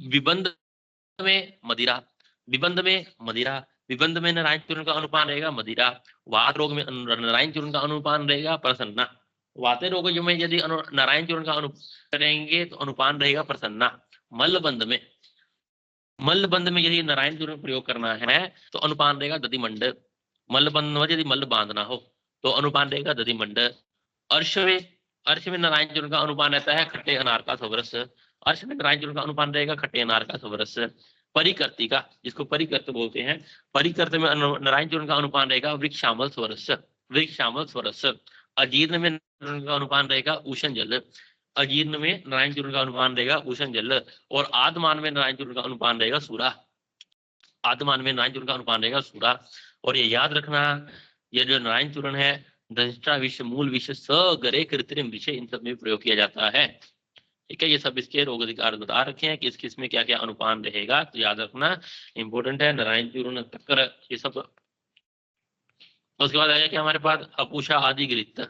विबंध में मदिरा, विबंध में मदिरा, विबंध में नारायण चूर्ण का अनुपान रहेगा मदिरा, वात रोग में नारायण चूर्ण का अनुपान रहेगा प्रसन्ना, वाते रोग में यदि नारायण चूर्ण का अनुपान करेंगे तो अनुपान रहेगा प्रसन्ना। मल्लबंध में, मल्लबंध में यदि नारायण चूर्ण प्रयोग करना है तो अनुपान रहेगा दधिमंड। मल्लबंध में यदि मल्ल बांधना हो तो अनुपान रहेगा दधिमंड। अर्श में, अर्श में नारायण चूर्ण का अनुपान रहता है खट्टे अनार का सवरस, अर्श में नारायण चूर्ण का अनुपान रहेगा खट्टे अनार का सवरस। परिकर्ती का, जिसको परिकर्त बोलते हैं, परिकर्त में नारायण चूर्ण का अनुपान रहेगा वृक्षामल स्वरस, वृक्षामल स्वरस। अजीर्ण में का अनुपान रहेगा उष्ण जल, अजीर्ण में नारायण चूर्ण का अनुपान रहेगा उष्ण जल। और आदमान में नारायण चूर्ण का अनुपान रहेगा सूरा, आदमान में नारायण चूर्ण का अनुपान रहेगा सूरा। और ये याद रखना, ये जो नारायण चूर्ण है दंष्टा विषय, मूल विषय, सगरे कृत्रिम विषय, इन सब में प्रयोग किया जाता है। ठीक है, ये सब इसके रोग अधिकार बता रखे हैं, किस किस में क्या क्या अनुपान रहेगा, तो याद रखना इंपॉर्टेंट है। नारायण चूर्ण, तक्कर, ये सब। उसके बाद आया कि हमारे पास हपूषा आदि गृत,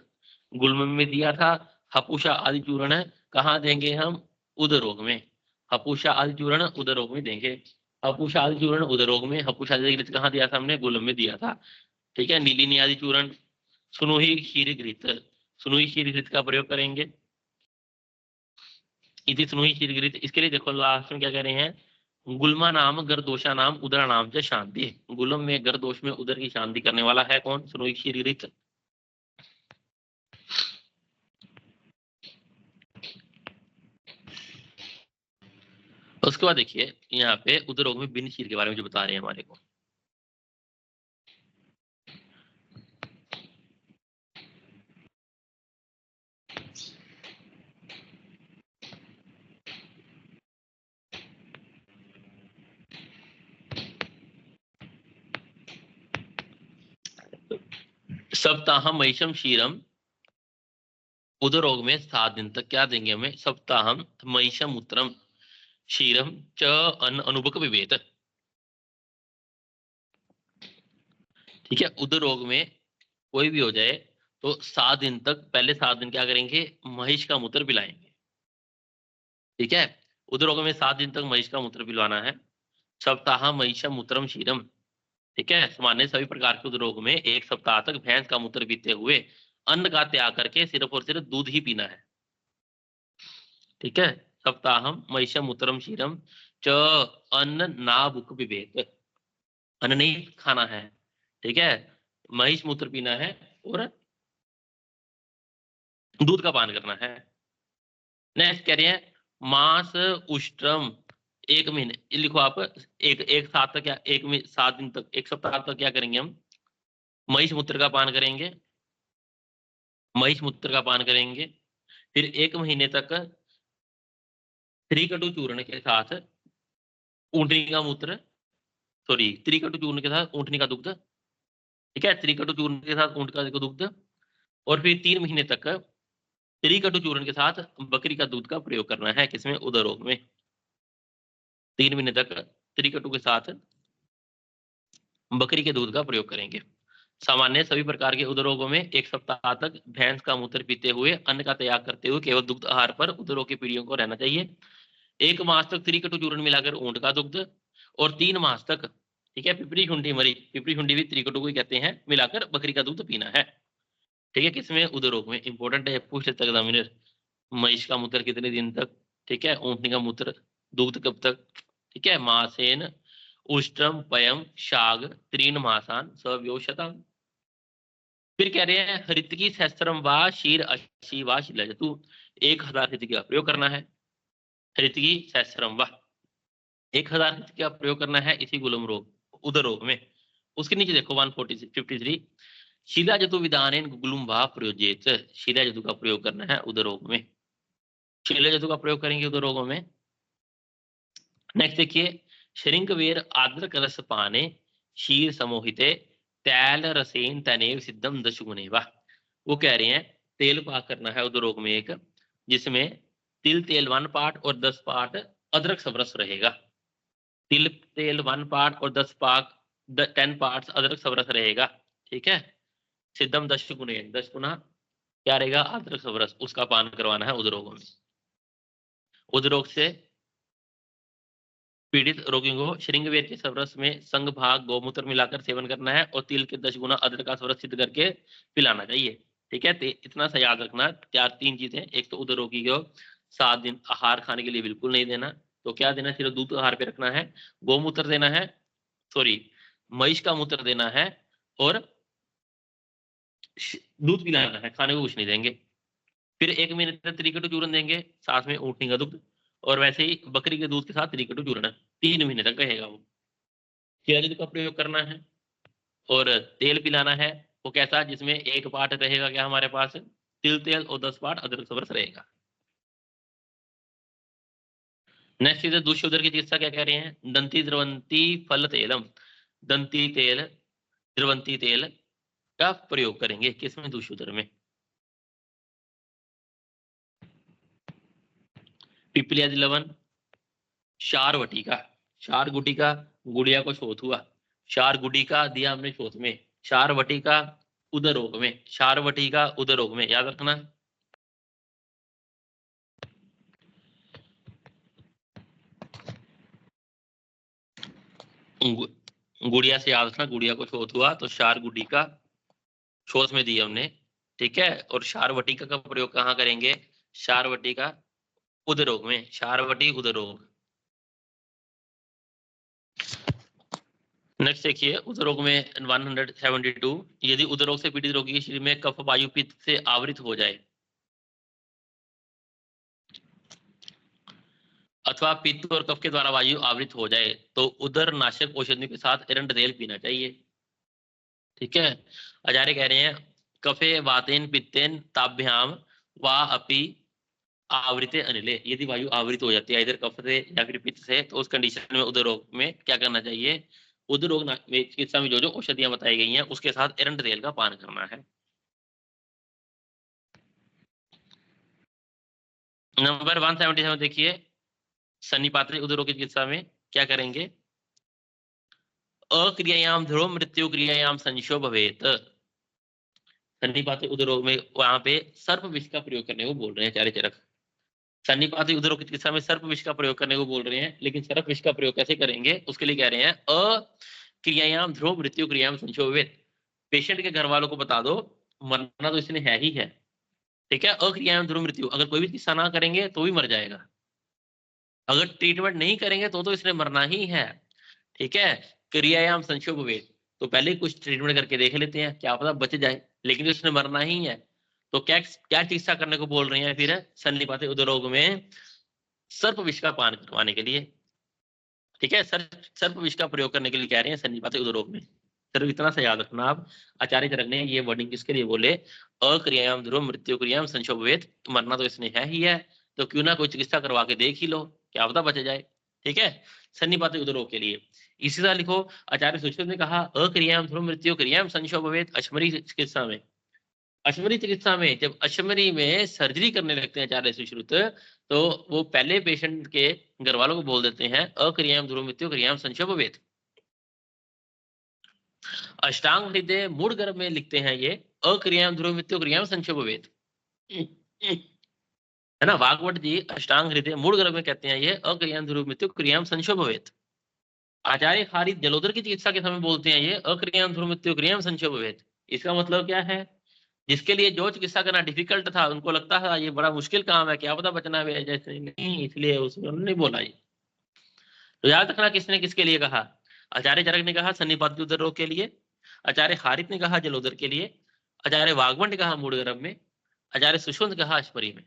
गुल्म में दिया था हपूषा आदि चूर्ण, कहाँ देंगे हम? उदर रोग में। हपूषा आदि चूर्ण उदर रोग में देंगे। हपूषा आदि चूर्ण उदर रोग में, हपूषा आदि गृत कहाँ दिया था हमने? गुल्म में दिया था। ठीक है, नीलिनी आदि चूर्ण, सुनोही क्षीर घृत, सुनोही क्षीर घृत का प्रयोग करेंगे। इति सुनोही क्षीर घृत, इसके लिए देखो लास्ट में क्या कह रहे हैं, गुल्मा नाम गर्दोषा नाम उदर नाम च शांति, गुलम में गर्दोष में उदर की शांति करने वाला है कौन? सुनोही क्षीर घृत। उसके बाद देखिए यहाँ पे उदर रोग में बिन क्षीर के बारे में जो बता रहे हैं हमारे को, सप्ताह महिषम क्षीरम, उदर रोग में 7 दिन तक क्या देंगे हमें? सप्ताह महिषम मूत्रम क्षीरम च अन्न अनुबक विवेत। ठीक है, उदर रोग में कोई भी हो जाए, तो 7 दिन तक, पहले 7 दिन क्या करेंगे, महिष का मूत्र पिलाएंगे। ठीक है, उदरोग में 7 दिन तक महिष का मूत्र पिलवाना है। सप्ताह महिषम मूत्रम क्षीरम। ठीक है, सामान्य सभी प्रकार के उदरोग में 1 सप्ताह तक भैंस का मूत्र पीते हुए अन्न का त्याग करके सिर्फ और सिर्फ दूध ही पीना है। ठीक है, सप्ताहम महिषम मूत्रम क्षीरम च अन्न ना बुक विवेक। अन्न नहीं खाना है। ठीक है, महिष मूत्र पीना है और दूध का पान करना है। नेक्स्ट कह रहे हैं मास उष्ट्रम, 1 महीने, ये लिखो आप, एक साथ तक क्या, 7 दिन तक, 1 सप्ताह तक क्या करेंगे हम, महिष मूत्र का पान करेंगे। महिष मूत्र का पान करेंगे। फिर 1 महीने तक त्रिकटु चूर्ण के साथ ऊँटनी का मूत्र, सॉरी, त्रिकटु चूर्ण के साथ ऊँटनी का दुग्ध। ठीक है, त्रिकटु चूर्ण के साथ ऊँट का दुग्ध। और फिर 3 महीने तक त्रिकटु चूर्ण के साथ बकरी का दूध का प्रयोग करना है, किसमें, उदर रोग में। 3 महीने तक त्रिकटु के साथ बकरी के दूध का प्रयोग करेंगे। सामान्य सभी प्रकार के उदर रोगों में 1 सप्ताह तक भैंस का मूत्र पीते हुए अन्न का त्याग करते हुए केवल दुग्ध आहार पर उदर रोग की पीढ़ियों को रहना चाहिए। 1 मास तक त्रिकटु चूर्ण मिलाकर ऊंट का दुग्ध, और 3 मास तक, ठीक है, पिपरी शुंडी मरी, पिपरी शुंडी भी त्रिकटु को ही कहते हैं, मिलाकर बकरी का दूध पीना है। ठीक है, किसमें, उदर रोग में। इंपॉर्टेंट है, पूछ लेता एग्जामिनर, महिष का मूत्र कितने दिन तक, ठीक है, ऊँटनी का मूत्र दुग्ध कब तक। ठीक है, मासेन उष्ट्रम पयम शाग 3 मासान सव्योशतम। फिर कह रहे हैं हृतिकी सहस्त्रम व शीर अशी व शिलजतु, 1000 हृतिकी का प्रयोग करना है। हृतिकी सहस्त्रम व 1000 हृतिकी का प्रयोग करना है इसी गुलम रोग, उदर रोग में। उसके नीचे देखो 153, शिला जतु विधान गुलुम भा प्रयोजित, शिला जतु का प्रयोग करना है उदर रोग में। शिला जतु का प्रयोग करेंगे उदर रोगों में। नेक्स्ट देखिए, श्रृंगवेर आद्रक रस पाने शीर समोहिते तैल रसेन तनेव सिद्धम दशगुणे वा। वो कह रहे हैं तेल पाक करना है उदर रोग में एक, जिसमें तिल तेल 1 पार्ट और 10 पार्ट अदरक समरस रहेगा। तिल तेल 1 पार्ट और 10 पार्ट अदरक समरस रहेगा। ठीक है, सिद्धम दशगुणे, 10 गुना क्या रहेगा, अदरक समरस, उसका पान करवाना है उदर रोगों में। उदर रोग से पीड़ित रोगियों को श्रृंगवेर के सरस में संग भाग गौमूत्र मिलाकर सेवन करना है और तिल के 10 गुना अदरक का सरस सिद्ध करके पिलाना चाहिए। ठीक है, इतना सा याद रखना, 3 चीजें। एक तो उदर रोगी को 7 दिन आहार खाने के लिए बिल्कुल नहीं देना, तो क्या देना, सिर्फ दूध आहार पे रखना है। गौमूत्र देना है, सॉरी, महिष का मूत्र देना है, और दूध पिलाना है, खाने को कुछ नहीं देंगे। फिर 1 महीने तक त्रिकटु चूर्ण देंगे, साथ में ऊँटनी का दुग्ध, और वैसे ही बकरी के दूध के साथ त्रिकटु चूर्ण 3 महीने तक रहेगा वो। खिलाड़ी का प्रयोग करना है, और तेल पिलाना है, वो कैसा, जिसमें 1 पार्ट रहेगा क्या हमारे पास, तिल तेल, और 10 पार्ट अदरक समरस रहेगा। नेक्स्ट इधर दूषित उदर की चिकित्सा क्या कह रहे हैं, दंती द्रवंती फल तेलम, दंती तेल द्रवंती तेल का प्रयोग करेंगे, किसमें, दूषित उदर में। पिपलियादि लवण, शार वटिका, शार गुटिका, गुड़िया को शोथ हुआ, शार गुटिका दिया हमने शोथ में, शार वटिका उदर रोग में, शार वटिका उदर रोग में, याद रखना। गुड़िया से याद रखना, गुड़िया को शोथ हुआ तो शार गुटिका शोथ में दी हमने। ठीक है, और शार वटिका का प्रयोग कहाँ करेंगे, शार वटिका उदर रोग में, शार वटी उदर रोग। नेक्स्ट देखिए उदर रोग में 172, यदि उदर रोग से पीड़ित रोगी के शरीर में कफ वायु पित्त से आवृत हो जाए अथवा पित्त और कफ के द्वारा वायु आवृत हो जाए, तो उदर नाशक औषधियों के साथ एरंड तेल पीना चाहिए। ठीक है, आचार्य कह रहे हैं कफे वातेन पित्तेन ताभ्याम वा अपि आवृते अनिले, यदि वायु आवृत हो जाती है इधर कफ से या फिर पित्त से, तो उस कंडीशन में उदर रोग में क्या करना चाहिए, उदर रोग चिकित्सा में जो जो औषधियां बताई गई हैं उसके साथ एरंड तेल का पान करना है। नंबर 177 देखिए, सन्निपात उदर रोग की चिकित्सा में क्या करेंगे, अक्रियायाम ध्रुव मृत्यु क्रियायाम संशो भवेत, सन्निपाती उदरोग में वहां पे सर्प विष का प्रयोग करने को बोल रहे हैं आचार्य चरक। सन्निपाती उदरोग की चिकित्सा में सर्प विष का प्रयोग करने को बोल रहे हैं, लेकिन सर्प विष का प्रयोग कैसे करेंगे उसके लिए कह रहे हैं अक्रियायाम ध्रुव मृत्यु क्रियाम संशोभित। पेशेंट के घर वालों को बता दो मरना तो इसने है ही है, ठीक है। अक्रियायाम ध्रुव मृत्यु, अगर कोई भी चिकित्सा ना करेंगे तो भी मर जाएगा, अगर ट्रीटमेंट नहीं करेंगे तो इसने मरना ही है, ठीक है। क्रियायाम संशोभित, तो पहले कुछ ट्रीटमेंट करके देख लेते हैं, क्या पता बच जाए, लेकिन उसने मरना ही है। तो क्या क्या चिकित्सा करने को बोल रहे हैं फिर सन्निपाती उदरोग में? सर्प विष का पान करवाने के लिए, ठीक है। सर्प विष का प्रयोग करने के लिए कह रहे हैं सन्निपाती उदरोग में। सिर्फ इतना सा याद रखना आप, आचार्य चरक ने ये वर्डिंग किसके लिए बोले? अक्रियायाम ध्रुव मृत्यु क्रियाम संशोभित, मरना तो इसने है ही है, तो क्यों ना कोई चिकित्सा करवा के देख ही लो, क्या पता बच जाए, ठीक है। सन्निपाती उदरोग के लिए इसी तरह लिखो, आचार्य सुश्रुत ने कहा अक्रियाम ध्रुव मृत्यु क्रियाम संशोभित अश्मरी चिकित्सा में। अश्मरी चिकित्सा में जब अश्मरी में सर्जरी करने लगते हैं आचार्य सुश्रुत, तो वो पहले पेशेंट के घर वालों को बोल देते हैं अक्रियाम ध्रुव मृत्यु क्रियाम संशोभित। अष्टांग हृदय मूड गर्भ में लिखते हैं ये अक्रियाम ध्रुव मृत्यु क्रियाम संशोभित, है ना। वागवट जी अष्टांग हृदय मूड गर्भ में कहते हैं ये अक्रियाम ध्रुव मृत्यु क्रियाम संशोभित। आचार्य खारिद जलोदर की चिकित्सा के समय बोलते हैं ये अक्रियाम ध्रुव मृत्यु क्रियाम संशोभित। इसका मतलब क्या है? जिसके लिए जो चिकित्सा करना डिफिकल्ट था, उनको लगता था ये बड़ा मुश्किल काम है, क्या पता बचना है, जैसे नहीं, इसलिए उसने नहीं बोला ये। तो याद रखना किसने किसके लिए कहा? आचार्य चरक ने कहा सन्निपाती उदर रोग के लिए, आचार्य हारित ने कहा जलोदर के लिए, आचार्य वागवंट ने कहा मूड गर्भ में, आचार्य सुषुवंत ने कहा अश्मरी में,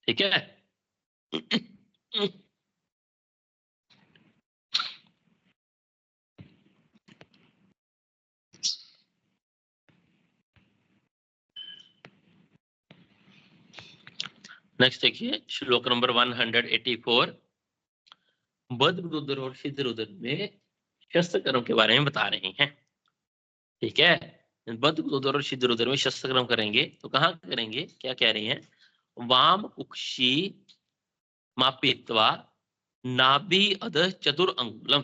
ठीक है। नेक्स्ट देखिए श्लोक नंबर 184, बद्र उदर और सिद्ध उदर में शस्त्र कर्म के बारे में बता रहे हैं, ठीक है। बद्र उदर और सिद्ध उदर में शस्त्र कर्म करेंगे तो कहाँ करेंगे, क्या कह रहे हैं? वाम कुक्षी मापित्वा नाभि अध चतुर अंगुलम।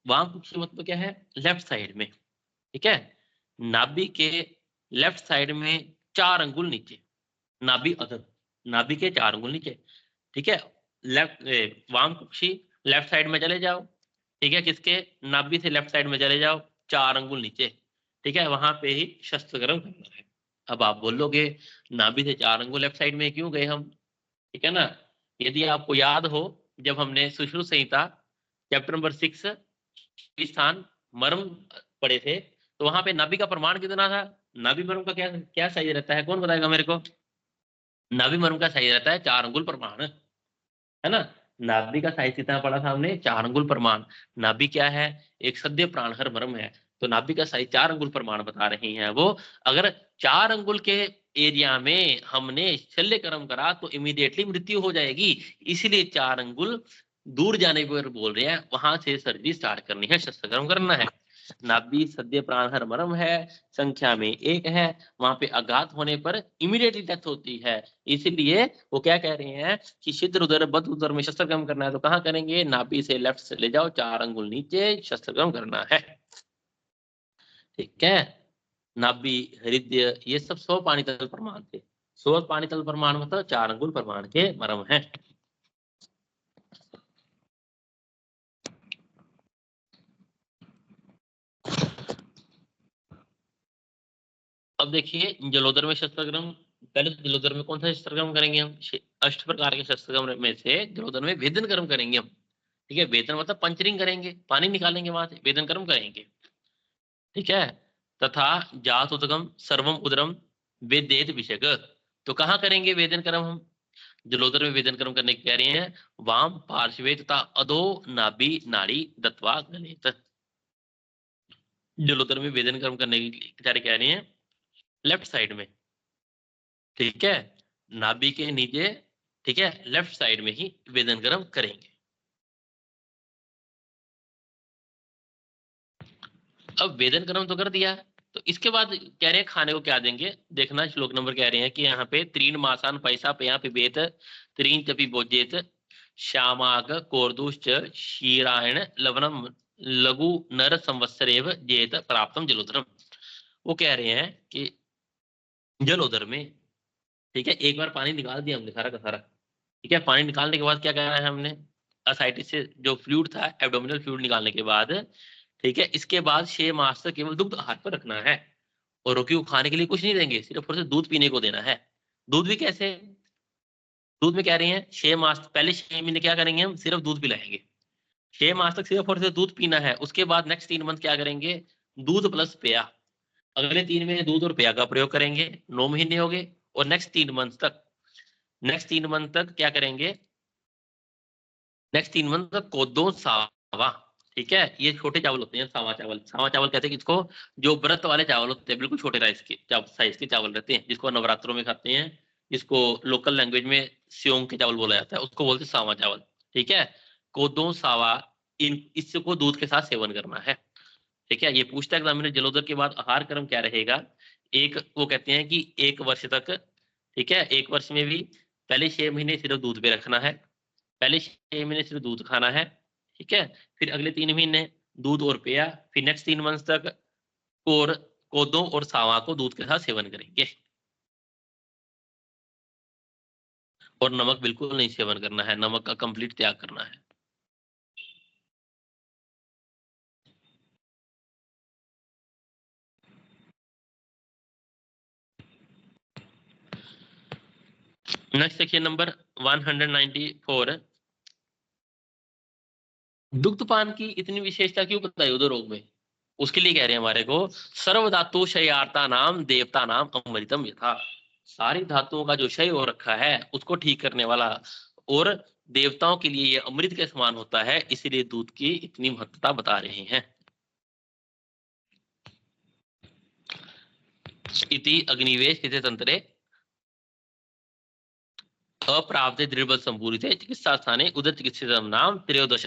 वाम कुक्षी मतलब क्या है? लेफ्ट साइड में, ठीक है। नाभि के लेफ्ट साइड में 4 अंगुल नीचे, नाभि अध, नाभि के 4 अंगुल नीचे, ठीक है। लेफ्ट वाम कुक्षी लेफ्ट साइड में चले जाओ, ठीक है। किसके? नाभि से लेफ्ट साइड में चले जाओ 4 अंगुल नीचे, ठीक है, वहां पे ही शस्त्र कर्म करना है। अब आप बोलोगे नाभि से 4 अंगुल लेफ्ट साइड में क्यों गए हम, ठीक है ना। यदि आपको याद हो, जब हमने सुश्रुत संहिता चैप्टर नंबर 6 स्थान मर्म पढ़े थे, तो वहां पे नाभि का प्रमाण कितना था? नाभि मर्म का क्या क्या साइज रहता है, कौन बताएगा मेरे को? नाभि मर्म का साइज रहता है 4 अंगुल प्रमाण, है ना। नाभि का साइज कितना पढ़ा था हमने? 4 अंगुल प्रमाण। नाभि क्या है? एक सद्य प्राणहर मर्म है, तो नाभि का साइज 4 अंगुल प्रमाण बता रही हैं वो। अगर 4 अंगुल के एरिया में हमने शल्य कर्म करा तो इमीडिएटली मृत्यु हो जाएगी, इसीलिए 4 अंगुल दूर जाने पर बोल रहे हैं, वहां से सर्जरी स्टार्ट करनी है, शस्त्र कर्म करना है। नाभि सद्य प्राणहर मर्म है, संख्या में 1 है, वहां पे आघात होने पर इमीडिएटली डेथ होती है, इसीलिए वो क्या कह रहे हैं कि छिद्र उदर बद्ध उदर में शस्त्र कर्म करना है, तो कहाँ करेंगे? नाभि से लेफ्ट से ले जाओ 4 अंगुल नीचे शस्त्र कर्म करना है, ठीक है। नाभि हृदय ये सब 100 पानीतल प्रमाण थे, 100 पानीतल प्रमाण मतलब 4 अंगुल प्रमाण के मर्म है। अब देखिए जलोदर में शस्त्रक्रम, पहले तो जलोदर में कौन सा शस्त्रक्रम करेंगे हम? 8 प्रकार के शस्त्रक्रम में से जलोदर में वेदन कर्म करेंगे हम, ठीक है। वेदन मतलब पंचरिंग करेंगे, पानी निकालेंगे वहां से, वेदन कर्म करेंगे, ठीक है। तथा जात उदगम सर्वम उदरम वेदेत विषय, तो कहाँ करेंगे वेदन कर्म हम? जलोदर में वेदन कर्म करने कह रहे हैं, वाम पार्श्वे तथा अधो नाभि नाड़ी दत्वा गलेत। जलोदर में वेदन कर्म करने की कह रहे हैं लेफ्ट साइड में, ठीक है, नाभि के नीचे, ठीक है, लेफ्ट साइड में ही वेदन कर्म करेंगे। अब वेदन कर्म तो कर दिया, तो इसके बाद कह रहे हैं खाने को क्या देंगे, देखना श्लोक नंबर कह रहे हैं कि यहाँ पे 3 मासान पैसा पया पिबेत 3 चपी बोजेत श्यामाग कोर्दुश्च क्षीरायण लवणम लघु नर संवत्सरेव जेत प्राप्तम जलोदरम। वो कह रहे हैं कि जलोदर में, ठीक है, एक बार पानी निकाल दिया हमने सारा का सारा, ठीक है, पानी निकालने के बाद क्या करना है हमने, असाइटिस से जो फ्लूइड था, एब्डोमिनल फ्लूइड निकालने के बाद, ठीक है, इसके बाद 6 मास तक केवल दुग्ध आहार पर रखना है, और रोगी को खाने के लिए कुछ नहीं देंगे, सिर्फ और सिर्फ दूध पीने को देना है। दूध भी कैसे, दूध में कह रहे हैं 6 मास, पहले 6 महीने क्या करेंगे हम, सिर्फ दूध पिलाएंगे, 6 मास तक सिर्फ और सिर्फ दूध पीना है। उसके बाद नेक्स्ट 3 मंथ क्या करेंगे, दूध प्लस पेया, अगले 3 महीने दूध और पेया का प्रयोग करेंगे, 9 महीने हो गए। और नेक्स्ट 3 मंथ तक, नेक्स्ट 3 मंथ तक क्या करेंगे, नेक्स्ट 3 मंथ तक कोदो सावा, ठीक है, ये छोटे चावल होते हैं, सावा चावल, सावा चावल कहते हैं किसको, जो व्रत वाले चावल होते हैं, बिल्कुल छोटे राइस के साइज के चावल रहते हैं, जिसको नवरात्रों में खाते हैं, जिसको लोकल लैंग्वेज में स्योंग के चावल बोला जाता है, उसको बोलते हैं सावा चावल, ठीक है। कोदो सावा, इन इसको दूध के साथ सेवन करना है, ठीक है। ये पूछता है एग्जामिनर, जलोदर के बाद आहार क्रम क्या रहेगा, एक वो कहते हैं कि 1 वर्ष तक, ठीक है, 1 वर्ष में भी पहले 6 महीने सिर्फ दूध पे रखना है, पहले 6 महीने सिर्फ दूध खाना है, ठीक है, फिर अगले 3 महीने दूध और पेया, फिर नेक्स्ट 3 मंथ तक और कोदो और सावा को दूध के साथ सेवन करेंगे, और नमक बिल्कुल नहीं सेवन करना है, नमक का कंप्लीट त्याग करना है। नेक्स्ट देखिए नंबर 194, दुग्धपान की इतनी विशेषता क्यों बताई उदर रोग में, उसके लिए कह रहे हैं हमारे को, सर्व धातु क्षयार्ता नाम देवता नाम अमृतम यथा, सारी धातुओं का जो क्षय हो रखा है उसको ठीक करने वाला, और देवताओं के लिए ये अमृत के समान होता है, इसीलिए दूध की इतनी महत्वता बता रहे हैं। इति अग्निवेश इति तंत्रे अप्राप्ते दृढ़बल संपूरिते चिकित्सा स्थाने उदर चिकित्सितम नाम त्रयोदश